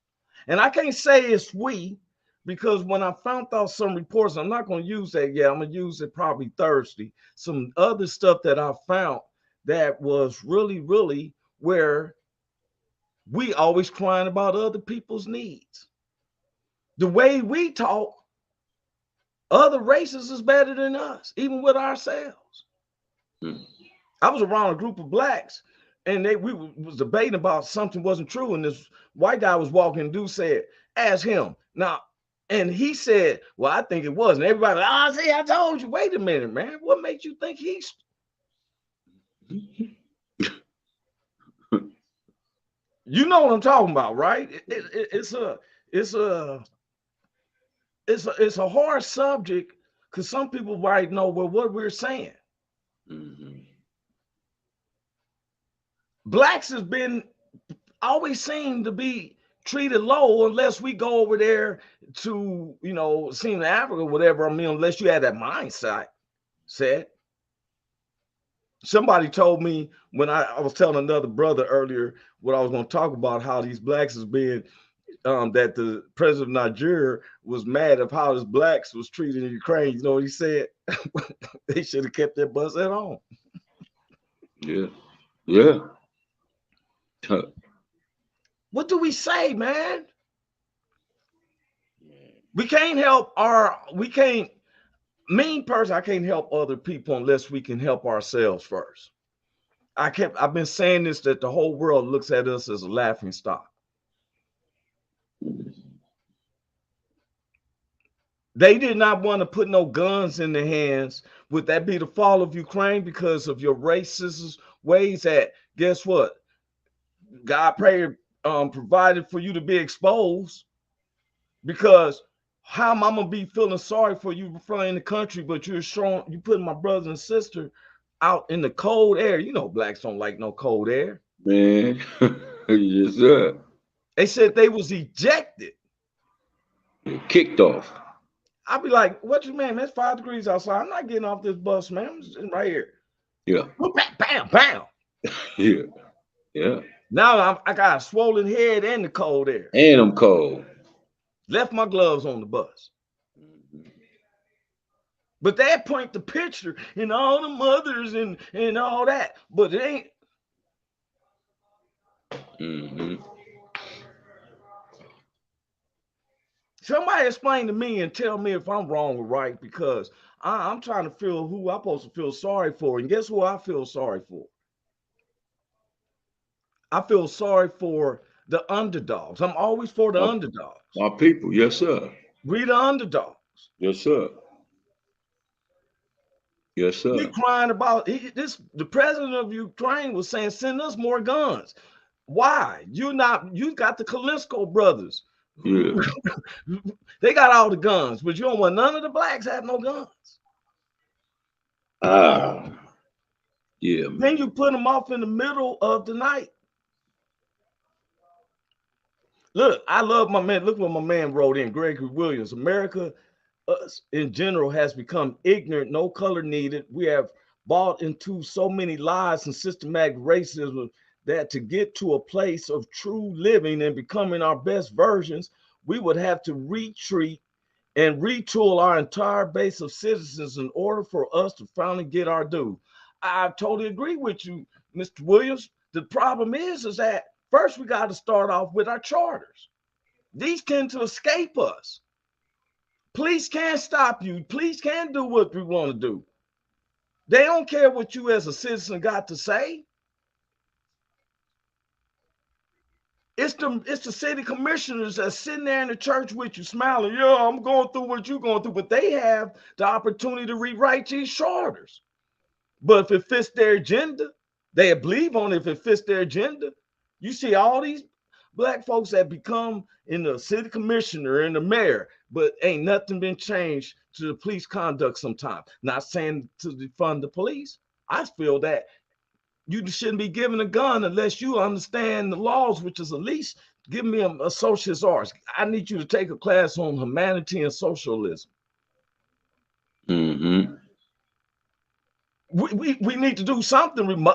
And I can't say it's we, because when I found out some reports, I'm not going to use that yet. I'm going to use it probably Thursday. Some other stuff that I found that was really, really where we always crying about other people's needs. The way we talk, other races is better than us, even with ourselves. I was around a group of blacks, and we was debating about something wasn't true, and this white guy was walking, and dude said, ask him. Now, and he said, well, I think it was. And everybody, see, I told you. Wait a minute, man. What makes you think he's... You know what I'm talking about, right? It's a hard subject, because some people might know what we're saying. Blacks has been always seem to be treated low unless we go over there to, seem Africa, whatever. I mean, unless you had that mindset set. Somebody told me when I was telling another brother earlier what I was going to talk about, how these blacks has been, that the president of Nigeria was mad of how his blacks was treated in Ukraine. You know what he said? They should have kept their butts at home. Yeah. What do we say, man? I can't help other people unless we can help ourselves first. I've been saying this, that the whole world looks at us as a laughing stock. They did not want to put no guns in their hands. Would that be the fall of Ukraine because of your racist ways? That, guess what? God provided for you to be exposed, because how am I gonna be feeling sorry for you flying the country, but you putting my brother and sister out in the cold air? Blacks don't like no cold air, man. Yes, sir. They said they was ejected, kicked off. I'll be like, what you mean? It's 5 degrees outside. I'm not getting off this bus, man. I'm sitting right here. Yeah. Bam, bam. Yeah. Now I got a swollen head and the cold air. And I'm cold. Left my gloves on the bus. But they point the picture and all the mothers and all that. But it ain't. Somebody explain to me and tell me if I'm wrong or right, because I'm trying to feel who I'm supposed to feel sorry for. And guess who I feel sorry for? I feel sorry for the underdogs. I'm always for the underdogs. My people, yes, sir. We the underdogs. Yes, sir. Yes, sir. We crying about the president of Ukraine was saying, send us more guns. Why? You got the Kalinsko brothers. Yeah. They got all the guns, but you don't want none of the blacks have no guns. Yeah, man. Then you put them off in the middle of the night. Look, I love my man. Look what my man wrote in, Gregory Williams. America in general has become ignorant, no color needed. We have bought into so many lies and systematic racism that to get to a place of true living and becoming our best versions, we would have to retreat and retool our entire base of citizens in order for us to finally get our due. I totally agree with you, Mr. Williams. The problem is that first we got to start off with our charters. These tend to escape us. Police can't stop you. Police can't do what we want to do. They don't care what you as a citizen got to say. It's the city commissioners that's sitting there in the church with you, smiling. Yeah, I'm going through what you're going through, but they have the opportunity to rewrite these charters. But if it fits their agenda, they believe on it. If it fits their agenda, you see all these black folks that become in the city commissioner and the mayor, but ain't nothing been changed to the police conduct sometimes. Not saying to defund the police. I feel that you shouldn't be given a gun unless you understand the laws, which is at least give me a socialist arts. I need you to take a class on humanity and socialism. Mm-hmm. We need to do something.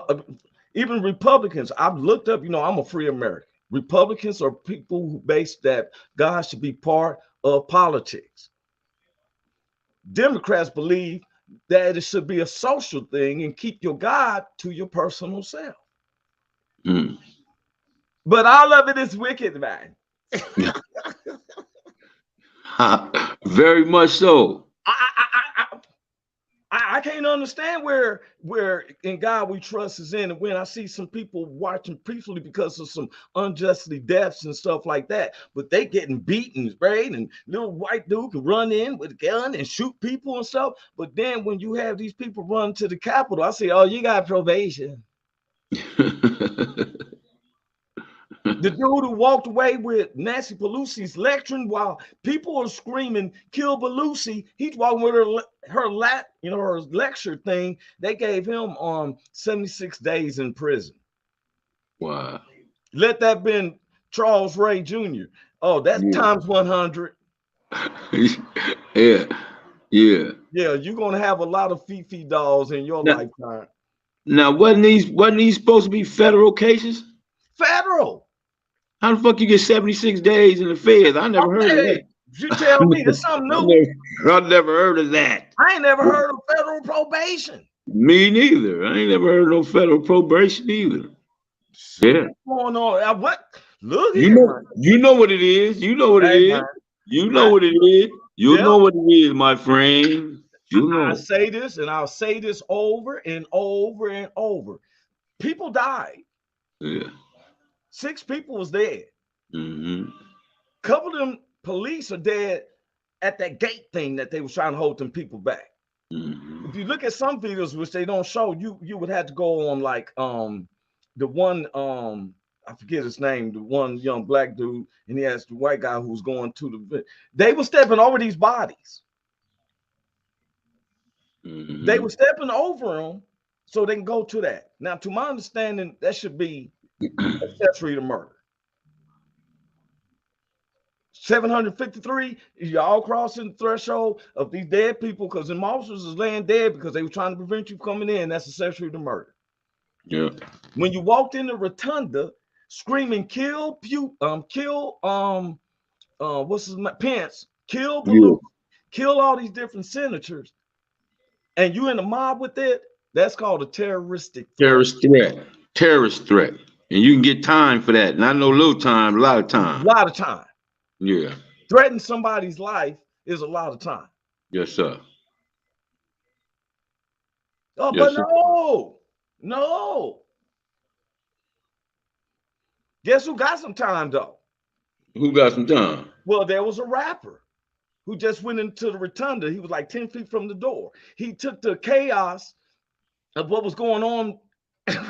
Even Republicans, I've looked up, I'm a free American. Republicans are people who base that God should be part of politics. Democrats believe that it should be a social thing and keep your God to your personal self. Mm. But all of it is wicked, man. Very much so. I can't understand where in God we trust is in. And when I see some people watching peacefully because of some unjustly deaths and stuff like that, but they getting beaten, right? And little white dude can run in with a gun and shoot people and stuff. But then when you have these people run to the Capitol, I say, oh, you got probation. The dude who walked away with Nancy Pelosi's lecturing while people are screaming, kill Pelosi, he's walking with her lecture thing. They gave him 76 days in prison. Wow. Let that been Charles Ray Jr. Oh, that's times 100. Yeah. Yeah, you're gonna have a lot of Fifi dolls in your lifetime. Now, wasn't these supposed to be federal cases? Federal. How the fuck you get 76 days in the feds? I never heard of that. You tell me, it's something new. I never heard of that. I ain't never heard of federal probation. Me neither. I ain't never heard of no federal probation either. Yeah. What's going on? What? Look you here. You know what it is. You know what it is. Man. You know what it is. You know what it is, my friend. You know. I say this, and I'll say this over and over and over. People died. Yeah. 6 people was dead. Mm-hmm. Couple of them police are dead at that gate thing that they was trying to hold them people back. Mm-hmm. If you look at some videos which they don't show, you would have to go on like the one I forget his name, the one young black dude, and he has the white guy who was going to the. They were stepping over these bodies. Mm-hmm. They were stepping over them so they can go to that. Now, to my understanding, that should be accessory to murder. 753, y'all crossing the threshold of these dead people because them officers is laying dead because they were trying to prevent you coming in. That's accessory to murder. Yeah. When you walked in the rotunda screaming, kill what's his name? Pence, kill Pelosi, kill all these different senators, and you in the mob with it, that's called a terrorist threat. And you can get time for that. Not no little time, a lot of time. Yeah. Threatening somebody's life is a lot of time. Yes, sir. Oh, yes, but no. Guess who got some time though? Who got some time? Well, there was a rapper. who just went into the rotunda. He was like 10 feet from the door. He took the chaos of what was going on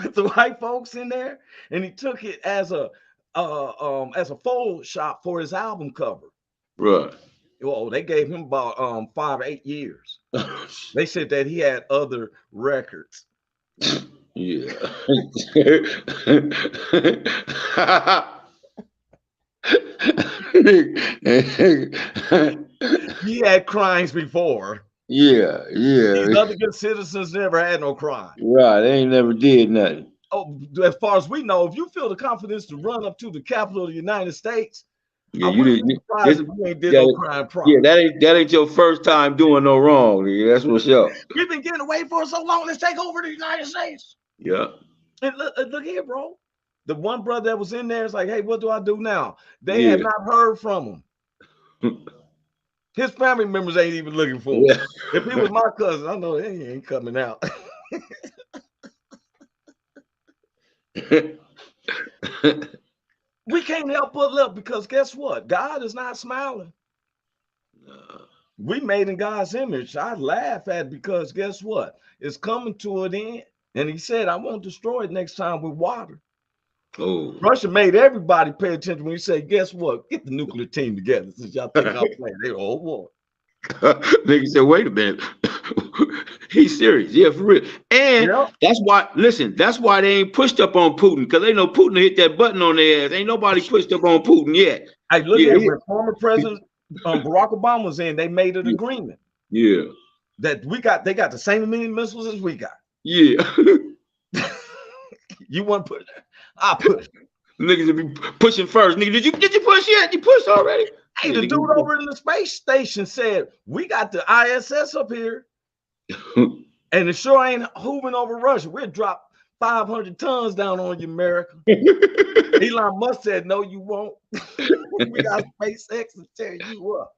with the white folks in there, and he took it as a Photoshop for his album cover. Right. Well, they gave him about 5 or 8 years. They said that he had other records. Yeah. He had crimes before. Yeah, yeah. These other good citizens never had no crime. Right, they ain't never did nothing. Oh, as far as we know, if you feel the confidence to run up to the Capitol of the United States, Yeah, I wouldn't be surprised if you ain't did no crime prior. Yeah, that ain't your first time doing no wrong. Nigga. That's what's up. We've been getting away for so long. Let's take over the United States. Yeah. And look here, bro. The one brother that was in there is like, hey, what do I do now? They have not heard from him. His family members ain't even looking for him. Yeah. If he was my cousin, I know he ain't coming out. We can't help but look, because guess what? God is not smiling. We made in God's image. I laugh at it because guess what? It's coming to an end. And he said, I won't destroy it next time with water. Oh. Russia made everybody pay attention when he said, guess what? Get the nuclear team together since y'all think I'm playing. They were war. Nigga said, wait a minute. He's serious. Yeah, for real. And that's why, listen, that's why they ain't pushed up on Putin, because they know Putin hit that button on their ass. Ain't nobody pushed up on Putin yet. Hey, look at when former President Barack Obama was in, they made an agreement. Yeah. That they got the same many missiles as we got. Yeah. You want to push? I push. Niggas will be pushing first. Nigga, did you push yet? You pushed already? Hey, the dude over in the space station said, we got the ISS up here. And it sure ain't hooving over Russia. We'll drop 500 tons down on you, America. Elon Musk said, no, you won't. We got SpaceX to tear you up.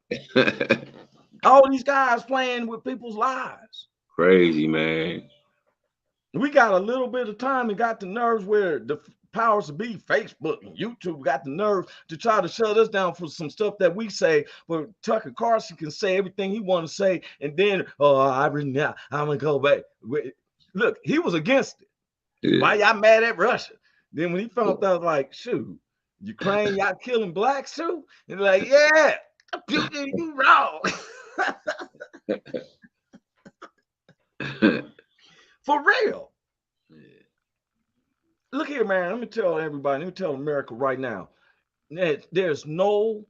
All these guys playing with people's lives. Crazy, man. We got a little bit of time and got the nerves where the powers to be, Facebook and YouTube, got the nerve to try to shut us down for some stuff that we say. But Tucker Carlson can say everything he want to say, and then I'm gonna go back. Look, he was against it. Yeah. Why y'all mad at Russia? Then when he found out, like, shoot, Ukraine, y'all killing blacks too, and like, yeah, you wrong. For real. Look here, man. Let me tell everybody, let me tell America right now, that there's no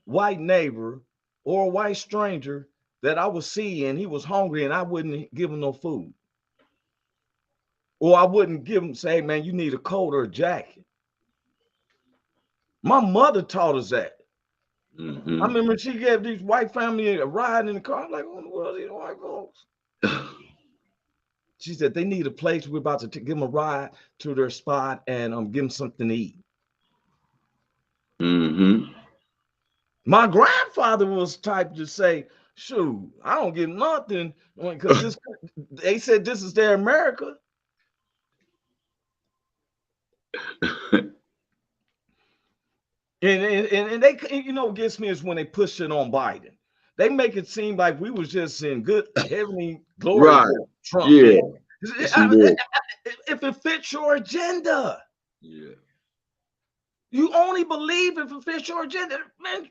white neighbor or white stranger that I would see and he was hungry and I wouldn't give him no food. Or I wouldn't give him, say, man, you need a coat or a jacket. My mother taught us that. Mm-hmm. I remember she gave these white family a ride in the car. I'm like, what in the world are these white folks? She said they need a place. We're about to give them a ride to their spot and give them something to eat. Mm-hmm. My grandfather was type to say, shoot, I don't get nothing, because they said this is their America. and they, you know, what gets me is when they push it on Biden. They make it seem like we was just in good heavenly glory. Right. Trump. Yeah. If it fits your agenda. Yeah. You only believe if it fits your agenda. Man,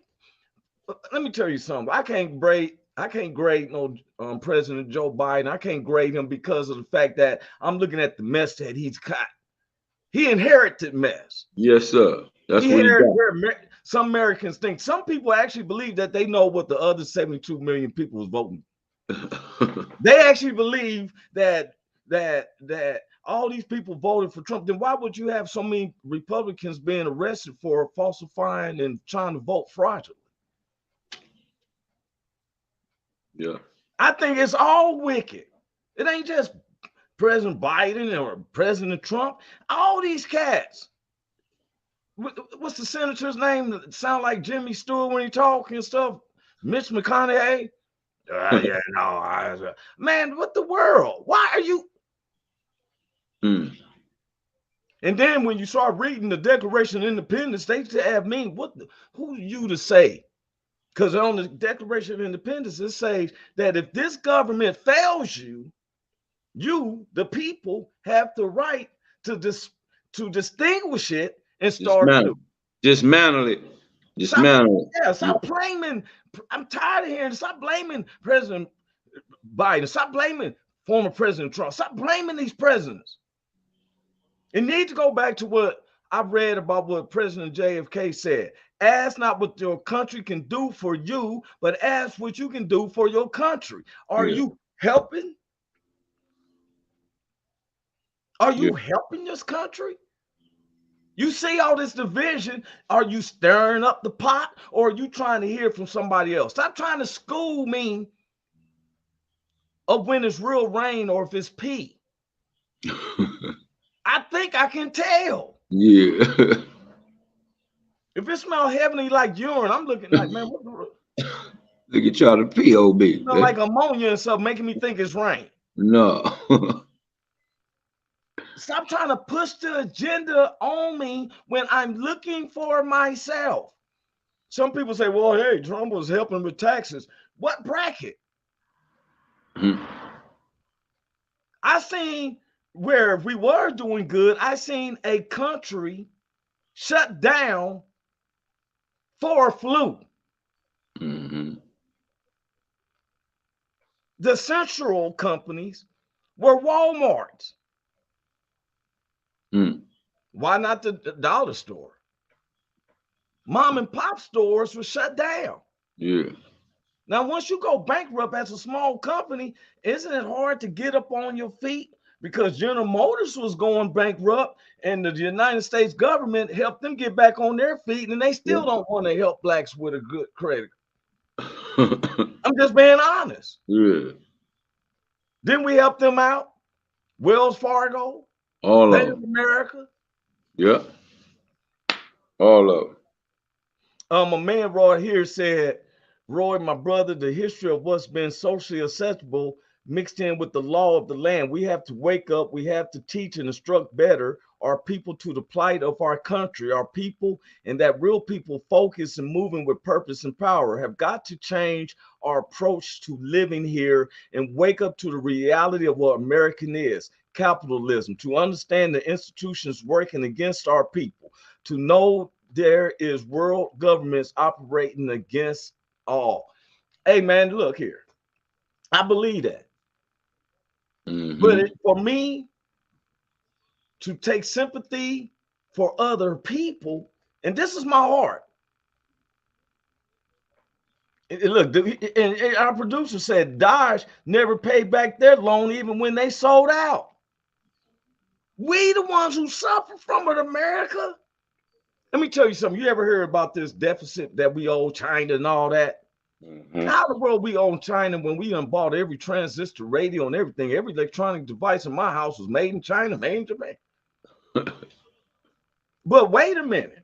let me tell you something. I can't grade no President Joe Biden. I can't grade him because of the fact that I'm looking at the mess that he's got. He inherited mess. Yes, sir. That's what he got. Some Americans think, some people actually believe that they know what the other 72 million people was voting. They actually believe that all these people voted for Trump. Then why would you have so many Republicans being arrested for falsifying and trying to vote fraudulently? Yeah. I think it's all wicked. It ain't just President Biden or President Trump. All these cats. What's the senator's name that sound like Jimmy Stewart when he talk and stuff? Mitch McConaughey. Yeah, no, man, what the world? Why are you? And then when you start reading the Declaration of Independence, they have me. Who are you to say? Because on the Declaration of Independence, it says that if this government fails you, you, the people, have the right to distinguish it and start anew. Dismantle it. Stop blaming. I'm tired of hearing. Stop blaming President Biden. Stop blaming former President Trump. Stop blaming these presidents. You need to go back to what I read about what President JFK said. Ask not what your country can do for you, but ask what you can do for your country. Are you helping? Are you helping this country? You see all this division. Are you stirring up the pot, or are you trying to hear from somebody else? Stop trying to school me of when it's real rain or if it's pee. I think I can tell. Yeah. If it smells heavenly like urine, I'm looking like, man, what the... Look at y'all, the POB. Smell like ammonia and stuff, making me think it's rain. No. Stop trying to push the agenda on me when I'm looking for myself. Some people say, well, hey, Trump was helping with taxes. What bracket? I seen where if we were doing good, I seen a country shut down for a flu. The central companies were Walmart's. Why not the dollar store? Mom and pop stores were shut down. Yeah. Now, once you go bankrupt as a small company, isn't it hard to get up on your feet? Because General Motors was going bankrupt and the United States government helped them get back on their feet, and they still don't want to help blacks with a good credit. I'm just being honest. Yeah. Didn't we help them out? Wells Fargo, all Bank of of them. America. Yeah. All of them. A man right here said, Roy, my brother, the history of what's been socially acceptable mixed in with the law of the land. We have to wake up. We have to teach and instruct better our people to the plight of our country. Our people, and that real people focus and moving with purpose and power, have got to change our approach to living here and wake up to the reality of what American is, capitalism, to understand the institutions working against our people, to know there is world governments operating against all. Hey, man, look here. I believe that. But for me to take sympathy for other people, and this is my heart. Look, and our producer said Daesh never paid back their loan even when they sold out. We the ones who suffer from it, America. Let me tell you something. You ever heard about this deficit that we owe China and all that? How in the world we owe China when we done bought every transistor radio and everything? Every electronic device in my house was made in China, made in Japan. But wait a minute.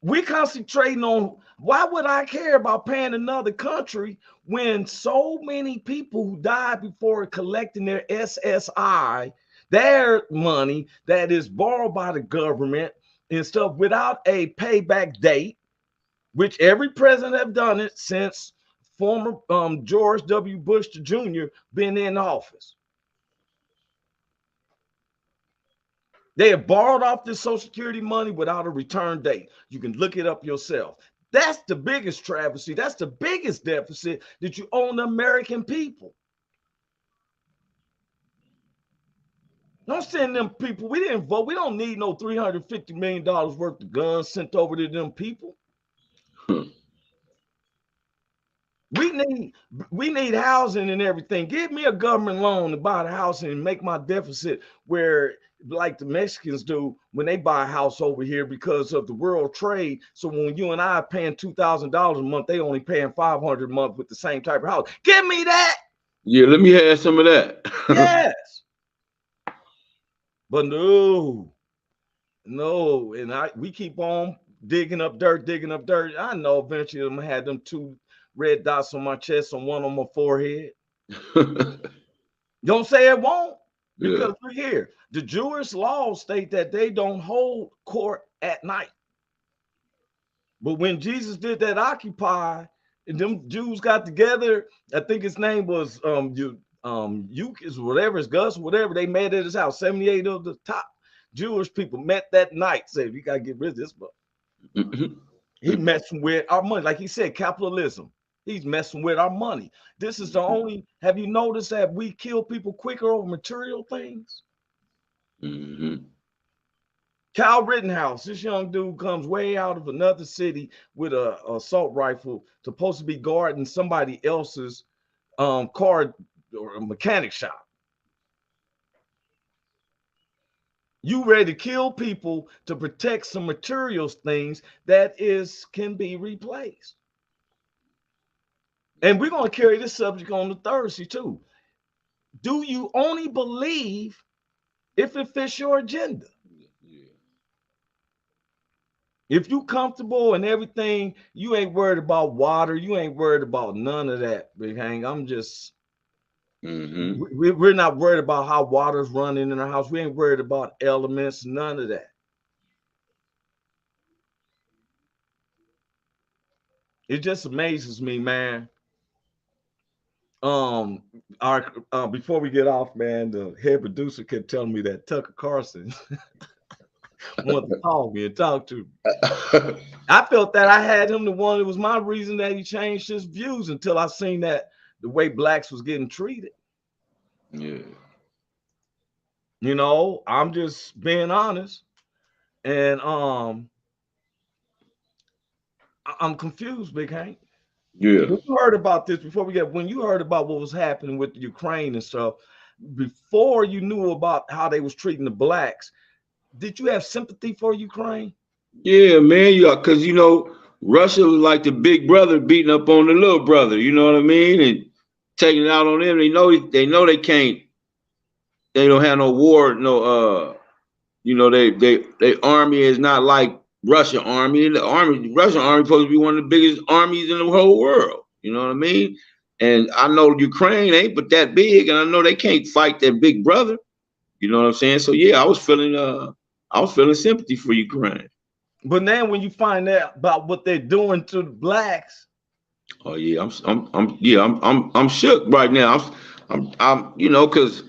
We concentrating on, why would I care about paying another country when so many people who died before collecting their SSI, their money that is borrowed by the government and stuff without a payback date, which every president have done it since former George W. Bush Jr. been in office. They have borrowed off this Social Security money without a return date. You can look it up yourself. That's the biggest travesty. That's the biggest deficit that you owe the American people. Don't send them people. We didn't vote. We don't need no $350 million worth of guns sent over to them people. We need housing and everything. Give me a government loan to buy the house and make my deficit where, like the Mexicans do when they buy a house over here because of the world trade. So when you and I are paying $2,000 a month, they only paying $500 a month with the same type of house. Give me that. Yeah, let me have some of that. Yes. But no, and we keep on digging up dirt. I know eventually I'm gonna have them two red dots on my chest and one on my forehead. Don't say it won't, because we're here. The Jewish laws state that they don't hold court at night. But when Jesus did that Occupy, and them Jews got together, I think his name was Eucus, whatever, it's Gus, whatever. They met at his house. 78 of the top Jewish people met that night. Said, we gotta get rid of this, but he messing with our money. Like he said, capitalism. He's messing with our money. This is the only, have you noticed that we kill people quicker over material things? Kyle Rittenhouse, this young dude comes way out of another city with a assault rifle, supposed to be guarding somebody else's car or a mechanic shop. You ready to kill people to protect some materials things that can be replaced. And we're going to carry this subject on the Thursday too. Do you only believe if it fits your agenda? If you comfortable and everything, you ain't worried about water, you ain't worried about none of that, Big Hank. I'm just, we're not worried about how water's running in our house. We ain't worried about elements, none of that. It just amazes me, man. Before we get off, man, the head producer kept telling me that Tucker Carlson wanted to call me and talk to me. I felt that I had him the one. It was my reason that he changed his views until I seen that the way blacks was getting treated. Yeah. You know, I'm just being honest. And I'm confused, Big Hank. Yeah. When you heard about this when you heard about what was happening with Ukraine and stuff, before you knew about how they was treating the blacks, did you have sympathy for Ukraine? Yeah, man. Yeah, because you know, Russia was like the big brother beating up on the little brother. You know what I mean? And taking it out on them. They know they can't. They don't have no war. No. You know, they army is not like Russian army. The Russian army supposed to be one of the biggest armies in the whole world. You know what I mean? And I know Ukraine ain't but that big, and I know they can't fight their big brother. You know what I'm saying? So yeah, I was feeling sympathy for Ukraine. But now when you find out about what they're doing to the blacks, oh yeah, I'm shook right now. I'm you know, because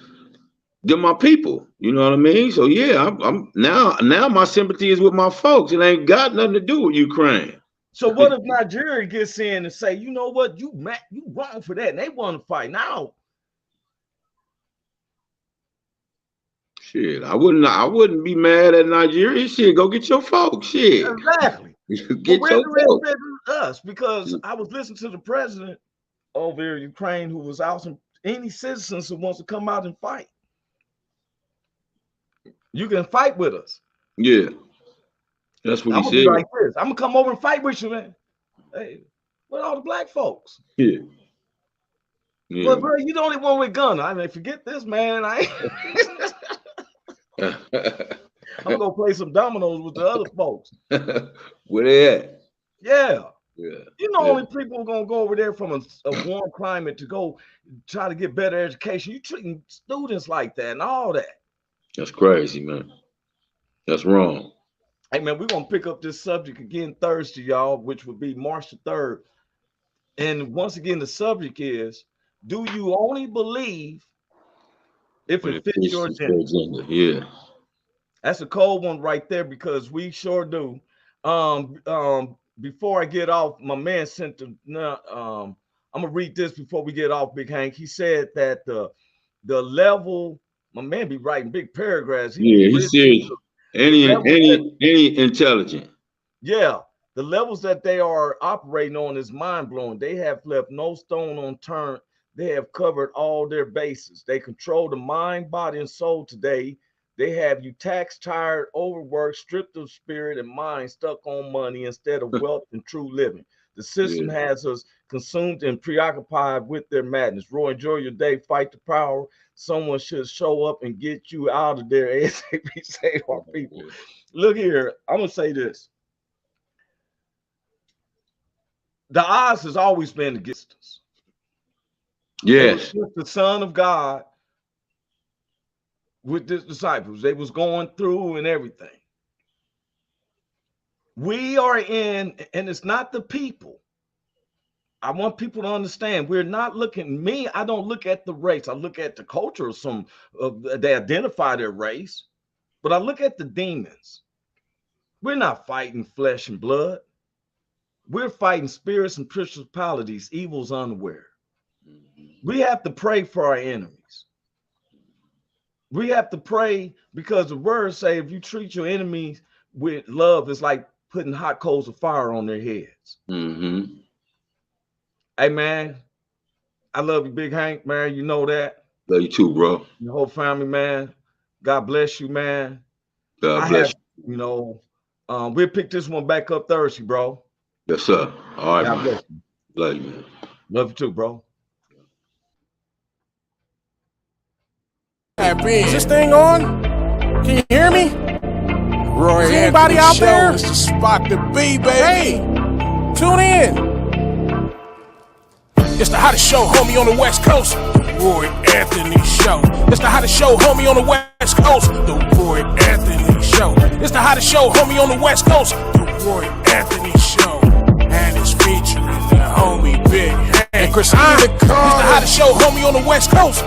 they're my people. You know what I mean? So yeah, I'm now my sympathy is with my folks. It ain't got nothing to do with Ukraine. So what if Nigeria gets in and say, you know what, you wrong for that, and they want to fight now? Shit, I wouldn't be mad at Nigeria. Shit, go get your folks. Shit, exactly. Get your folks. Us, because I was listening to the president over Ukraine who was out, any citizens who wants to come out and fight, you can fight with us. Yeah, that's what he said. Be like this. I'm gonna come over and fight with you, man. Hey, with all the black folks. Yeah. Yeah. But bro, you the only one with gun. I mean, forget this, man. I'm gonna play some dominoes with the other folks. Where they at? Yeah. Yeah. You know, only people are gonna go over there from a warm climate to go try to get better education. You treating students like that and all that. That's crazy, man. That's wrong. Hey man, we're gonna pick up this subject again Thursday, y'all, which would be March the 3rd. And once again, the subject is, do you only believe if it fits your agenda? Yeah. That's a cold one right there, because we sure do. Before I get off, my man sent I'm gonna read this before we get off, Big Hank. He said that the level, my man be writing big paragraphs. He said any intelligent. Yeah, the levels that they are operating on is mind-blowing. They have left no stone unturned. They have covered all their bases. They control the mind, body, and soul today. They have you taxed, tired, overworked, stripped of spirit and mind, stuck on money instead of wealth and true living. The system has us consumed and preoccupied with their madness. Roy, enjoy your day. Fight the power. Someone should show up and get you out of there ASAP. Save our people. Look here, I'm gonna say this. The odds has always been against us. Yes. The Son of God with his disciples, they was going through and everything. We are in, and it's not the people. I want people to understand we're not looking, I don't look at the race. I look at the culture of some, they identify their race, but I look at the demons. We're not fighting flesh and blood. We're fighting spirits and principalities, evils unaware. We have to pray for our enemies. We have to pray because the words say if you treat your enemies with love, it's like putting hot coals of fire on their heads. Mm-hmm. Hey, man, I love you, Big Hank, man. You know that. Love you too, bro. Your whole family, man. God bless you, man. God bless you. You know, we'll pick this one back up Thursday, bro. Yes, sir. All right, God man. bless you. Love you, man. Love you too, bro. Is this thing on? Can you hear me? Roy Is anybody Anthony out Show there? is the spot to be, baby. Hey, tune in. It's the hottest show, homie, on the West Coast. The Roy Anthony Show. It's the hottest show, homie, on the West Coast. The Roy Anthony Show. It's the hottest show, homie, on the West Coast. The Roy Anthony Show. And it's featuring the homie Big Hank Christina It's the Carter. hottest show, homie, on the West Coast.